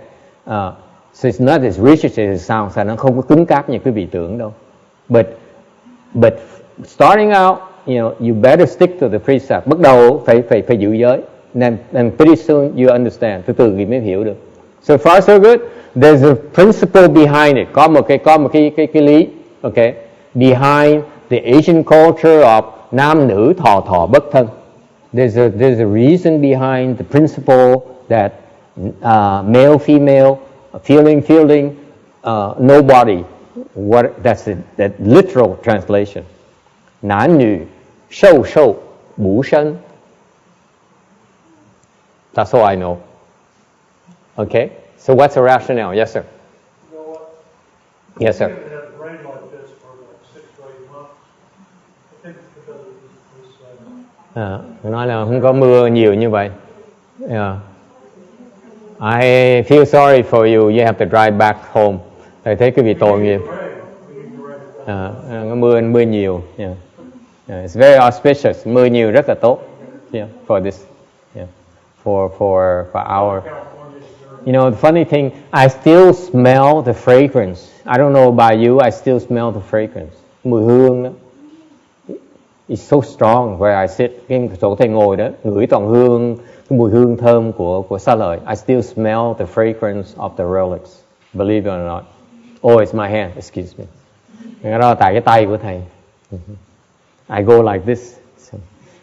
So it's not as rigid as it sounds, nó không có cứng cáp như quý vị tưởng đâu. But starting out, you better stick to the precept. Bắt đầu phải giữ giới. And pretty soon you understand. Từ từ mới hiểu được. So far so good. There's a principle behind it. Có một cái lý. Okay. Behind the Asian culture of nam nữ thọ bất thân. There's a reason behind the principle that male, female, feeling, nobody. That's that literal translation. 男女授受不生. That's all I know. Okay? So what's the rationale? Yes, sir. You know what? Yes, sir. It had rained like this for like 6 to 8 months. I think it's because of this. Nói là không có mưa nhiều như vậy. Yeah. I feel sorry for you. You have to drive back home. Thầy thấy cái vị tội nghiệp. Mưa nhiều. Yeah. It's very auspicious. Mưa nhiều rất là tốt. Yeah, for this. Yeah. For our. The funny thing, I still smell the fragrance. I don't know about you, I still smell the fragrance. Mùi hương đó. It's so strong where I sit. Cái chỗ thầy ngồi đó, ngửi toàn hương, cái mùi hương thơm của sa lợi. I still smell the fragrance of the relics. Believe it or not. Oh, it's my hand. Excuse me. Cái đó tại cái tay của thầy. I go like this. So,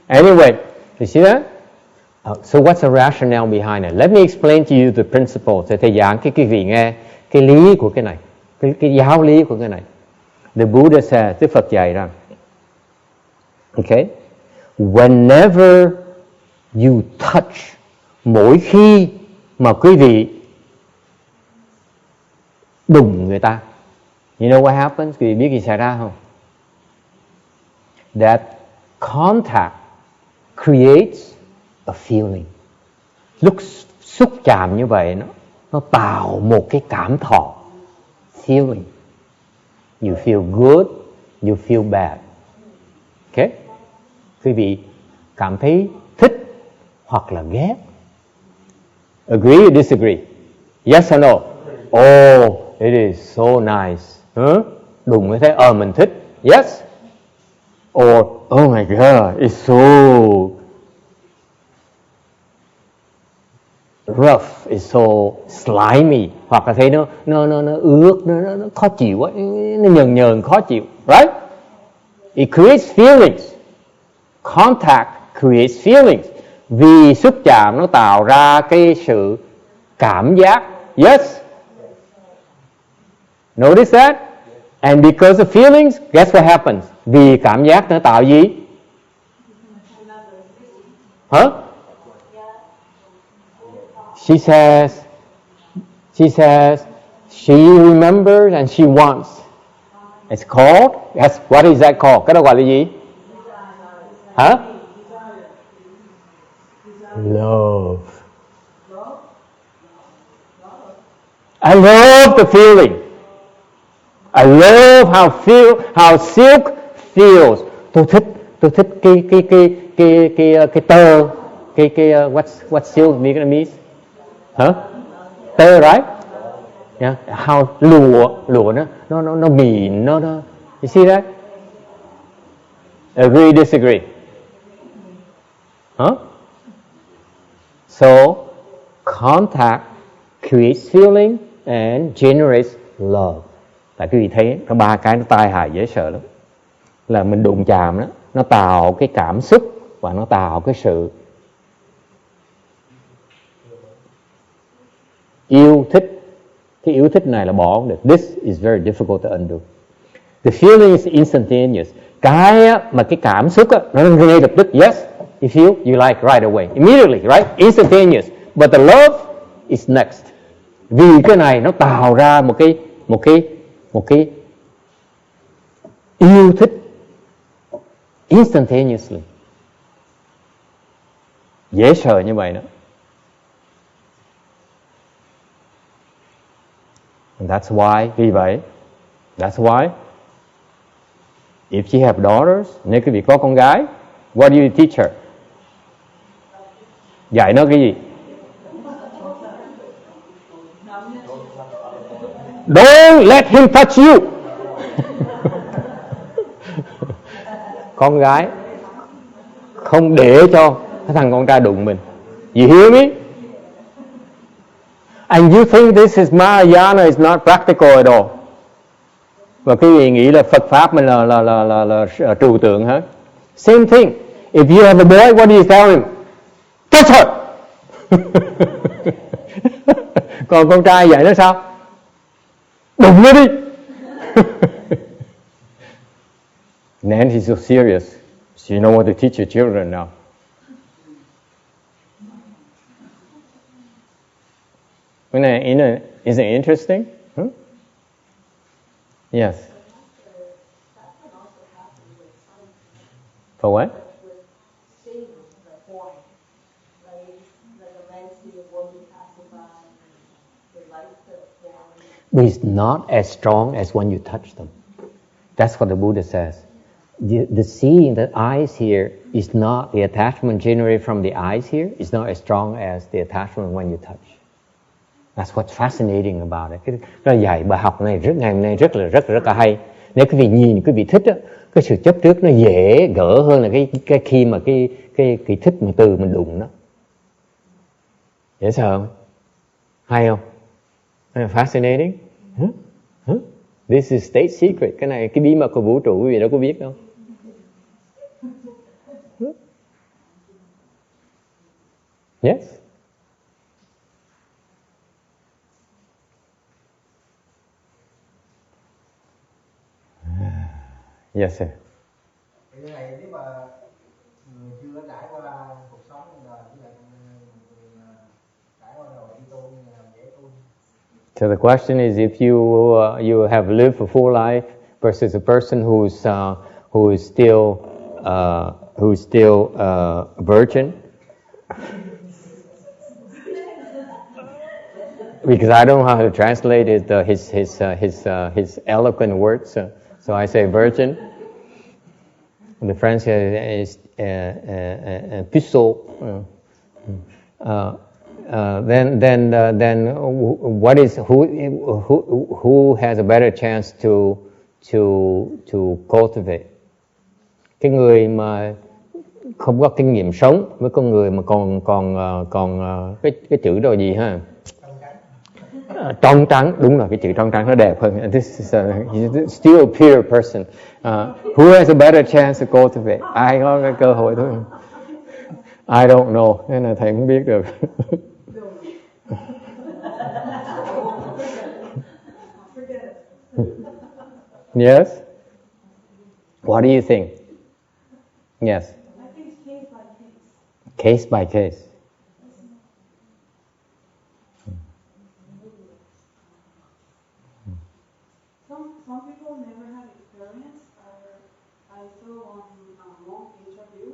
anyway, you see that? So what's the rationale behind it? Let me explain to you the principle. Thầy giảng cái vị nghe cái lý của cái này, cái giáo lý của cái này. The Buddha says, Đức Phật dạy rằng, okay, whenever you touch, mỗi khi mà quý vị đụng người ta, you know what happens? Quý vị biết gì xảy ra không? That contact creates a feeling. Lúc xúc chạm như vậy, nó tạo một cái cảm thọ, feeling. You feel good, you feel bad. Okay? Quý vị cảm thấy thích hoặc là ghét. Agree or disagree? Yes or no? Oh, it is so nice. Đụng mới thấy, mình thích. Yes? Or, oh my God, it's so rough, it's so slimy. Hoặc là thấy nó ướt, nó khó chịu quá, nó nhờn khó chịu. Right? It creates feelings. Contact creates feelings. Vì xúc chạm nó tạo ra cái sự cảm giác. Yes? Notice that? And because of feelings, guess what happens? Vì cảm giác nó tạo gì? She says she remembers and she wants. It's called, yes, what is that called? Cái đó gọi là gì? Love. I love the feeling. I love how silk feels. Tôi thích cái tơ, what's silk Vietnamese? Tơ, right? Yeah. How lụa nó mịn, nó. You see that? Agree, disagree? So, contact creates feeling and generates love. Tại quý vị thấy có ba cái nó tai hại dễ sợ lắm. Là mình đụng chạm đó, nó tạo cái cảm xúc và nó tạo cái sự yêu thích. Cái yêu thích này là bỏ không được. This is very difficult to undo. The feeling is instantaneous. Cái mà cái cảm xúc nó ngay lập tức. Yes, you feel, you like right away, immediately, right? Instantaneous. But the love is next. Vì cái này nó tạo ra một cái yêu thích instantaneously. Dễ sợ như vậy đó. And that's why, vì vậy, that's why, if you have daughters, nếu quý vị có con gái, what do you teach her? Dạy nó cái gì? Don't let him touch you. Con gái không để cho cái thằng con trai đụng mình. You hear me? And you think this is Mahayana is not practical at all. Và quý vị nghĩ là Phật pháp mình là trừu tượng hả? Same thing. If you have a boy, what do you tell him? Touch her. Còn con trai vậy nó sao? Đụng nó đi. Nancy's so serious. So you know what to teach your children now. Isn't it interesting? Yes. For what? But it's not as strong as when you touch them. That's what the Buddha says. The seeing, the eyes here, is not the attachment generated from the eyes here. It's not as strong as the attachment when you touch. That's what's fascinating about it. Cái dạy bài học này ngày hôm nay rất là hay. Nếu quý vị nhìn, quý vị thích á, cái sự chấp trước nó dễ gỡ hơn là cái khi mà cái thích mà từ mình đụng nó. Dễ sợ không? Hay không? Fascinating. This is state secret. Cái này cái bí mật của vũ trụ quý vị đâu có biết đâu. Yes. Yes, sir. Cái này nếu mà người chưa có trải qua cuộc sống rồi với lại người trải qua rồi đi tu thì làm dễ tu. So the question is, if you have lived a full life versus a person who is still a virgin. Because I don't know how to translate it, his eloquent words, so I say virgin. The French is puceau. Then what is who has a better chance to cultivate? Cái người mà không có kinh nghiệm sống với con người mà còn cái chữ đó gì ha? Trong trắng, đúng rồi, cái chữ trong trắng nó đẹp hơn. This is still a pure person. Who has a better chance to cultivate? Ai có cái cơ hội thôi. I don't know, nên là thầy không biết được. Yes? What do you think? Yes. I think it's case by case. Case by case. Some people never have experience. I saw on one interview,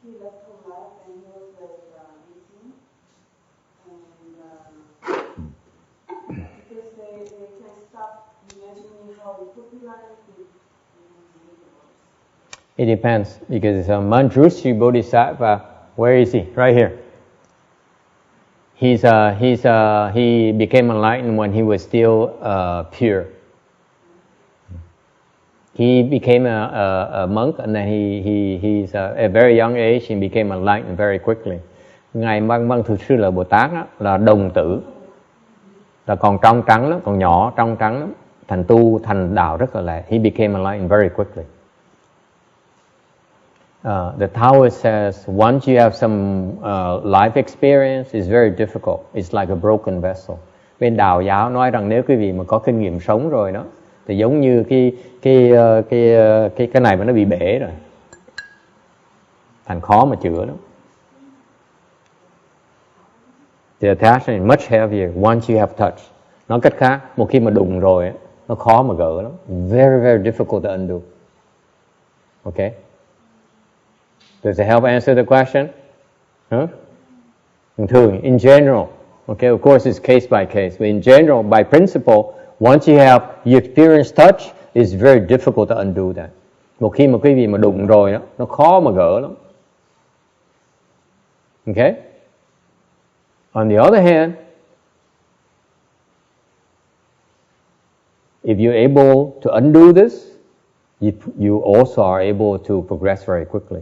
he left her life and he was like 18, and because they can stop imagining how it could be like if It depends, because Manjushri Bodhisattva, where is he? Right here. He became enlightened when he was still pure. He became a monk, and then he's at a very young age he became enlightened very quickly. Ngài Văn Thù Sư Lợi Bồ Tát đó, là đồng tử, là còn trong trắng lắm, còn nhỏ trong trắng lắm, thành đạo rất là lẹ. He became enlightened very quickly. The Taoist says once you have some life experience, it's very difficult. It's like a broken vessel. Bên Đạo giáo nói rằng nếu quý vị mà có kinh nghiệm sống rồi đó, thì giống như cái này mà nó bị bể rồi, thành khó mà chữa lắm. The attachment is much heavier once you have touched. Nói cách khác, một khi mà đụng rồi, nó khó mà gỡ lắm. Very, very difficult to undo. Okay? Does it help answer the question? Huh? Thường, in general, okay, of course it's case by case, but in general, by principle, once you experience touch, it's very difficult to undo that. Một khi mà quý vị mà đụng rồi đó, nó khó mà gỡ lắm. Okay? On the other hand, if you're able to undo this, you also are able to progress very quickly.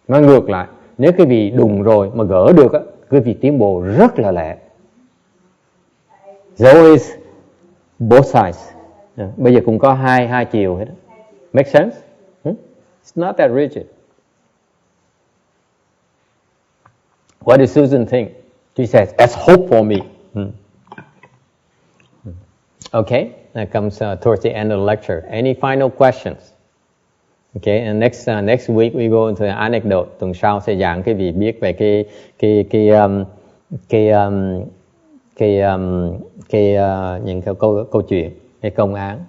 Nói ngược lại, nếu quý vị đụng rồi mà gỡ được, quý vị tiến bộ rất là lẹ. There's always both sides. Bây giờ cũng có hai chiều hết. Make sense? It's not that rigid. What does Susan think? She says, "That's hope for me." Okay, that comes towards the end of the lecture. Any final questions? Okay, and next week we go into the anecdote. Tuần sau sẽ giảng cái vị biết về những cái câu chuyện, cái công án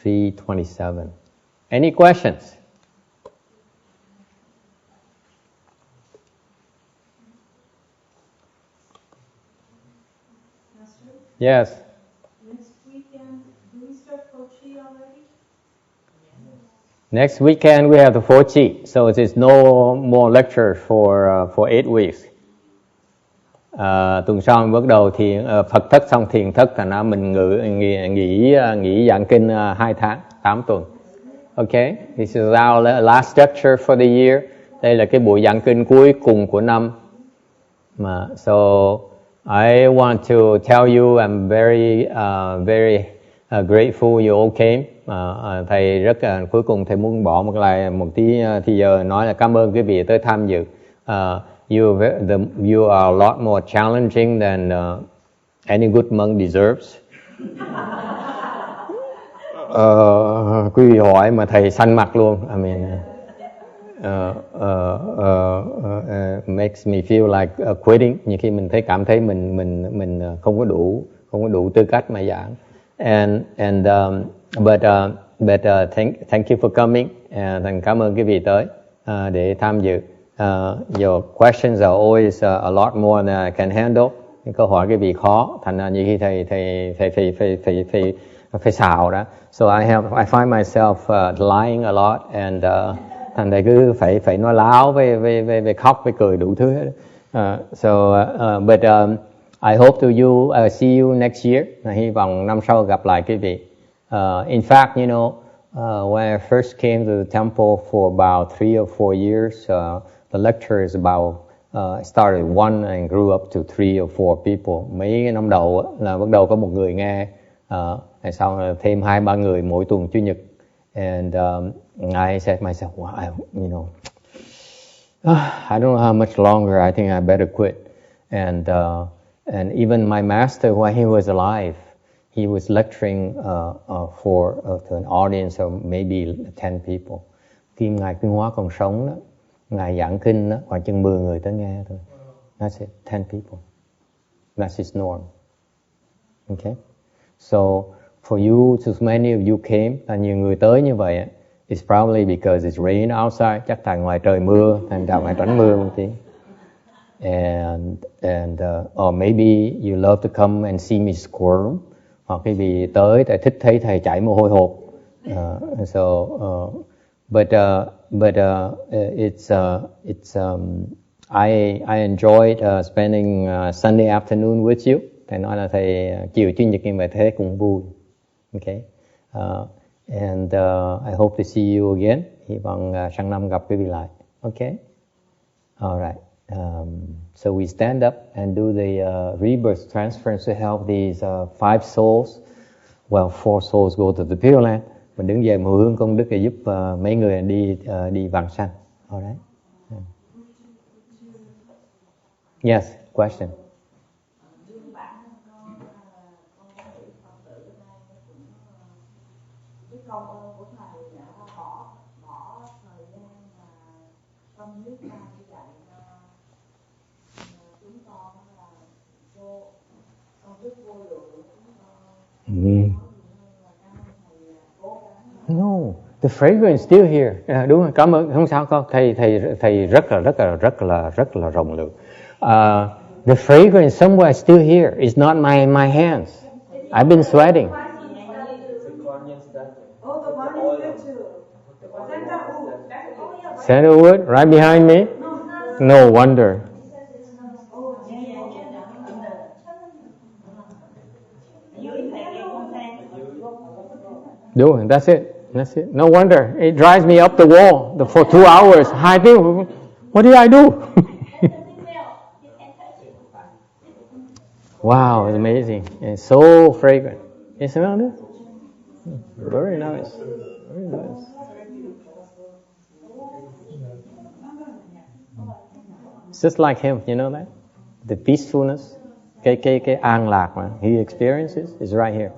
327. Any questions? Master, Yes. next weekend, do we start Kochi already? Next weekend we have the Four Chi, so there's no more lecture for 8 weeks. Tuần sau mình bắt đầu thì Phật thất xong thiền thất, thành ra mình nghỉ giảng kinh 2 tháng, 8 tuần. Okay, this is our last lecture for the year. Đây là cái buổi giảng kinh cuối cùng của năm. So I want to tell you I'm very grateful you all came. Thầy rất cuối cùng thầy muốn bỏ một tí thì giờ nói là cảm ơn quý vị tới tham dự. You are a lot more challenging than any good monk deserves. Quý vị hỏi mà thầy xanh mặt luôn. I mean, makes me feel like quitting. Nhiều khi mình cảm thấy mình không có đủ tư cách mà giảng. But thank you for coming. Thành cảm ơn quý vị tới để tham dự. Your questions are always a lot more than I can handle. Những câu hỏi quý vị khó, thành ra nhiều khi thầy phải xào đó. So I find myself lying a lot, and thành thầy cứ phải nói láo, với khóc, với cười đủ thứ hết. But I hope to see you next year. Hy vọng năm sau gặp lại quý vị. In fact, you know, when I first came to the temple for about 3 or 4 years, the lecture is about started one and grew up to 3 or 4 people. Mấy cái năm đầu là bắt đầu có một người nghe, sau thêm 2-3 người mỗi tuần chủ nhật. And I said myself, wow, you know, I don't know how much longer. I think I better quit. And even my master, when he was alive, he was lecturing to an audience of maybe 10 people. Khi ngài Tuyên Hóa còn sống đó, ngài giảng kinh đó, khoảng chừng 10 người tới nghe thôi. That's it, 10 people. That's his norm. Okay? So for you, so many of you came, nhiều người tới như vậy, it's probably because it's rain outside. Chắc tại ngoài trời mưa, thành ra ngoài tránh mưa một tí. And or maybe you love to come and see me squirm. Hoặc quý vị tới tại thích thấy thầy chảy mồ hôi hột. But I enjoyed spending Sunday afternoon with you. Thầy nói là thầy chiều chủ nhật như vậy thấy cũng vui. Okay. And I hope to see you again. Hy vọng sang năm gặp quý vị lại. Okay. All right. So we stand up and do the rebirth transference to help these 5 souls. Well, 4 souls go to the Pure Land. Mình đứng dậy mười hướng công đức để giúp mấy người đi vãng sanh. All right. Yes, question. No, the fragrance is still here. Đúng rồi, cảm ơn, không sao con. Thầy rất là rộng lượng. The fragrance somewhere is still here. It's not my hands. I've been sweating. Sandalwood, right behind me. No wonder. Đúng, that's it. No wonder. It drives me up the wall for 2 hours. What did I do? Wow, it's amazing. It's so fragrant. You smell it? Very nice. Very nice. It's just like him, you know that? The peacefulness, cái an lạc mà he experiences is right here.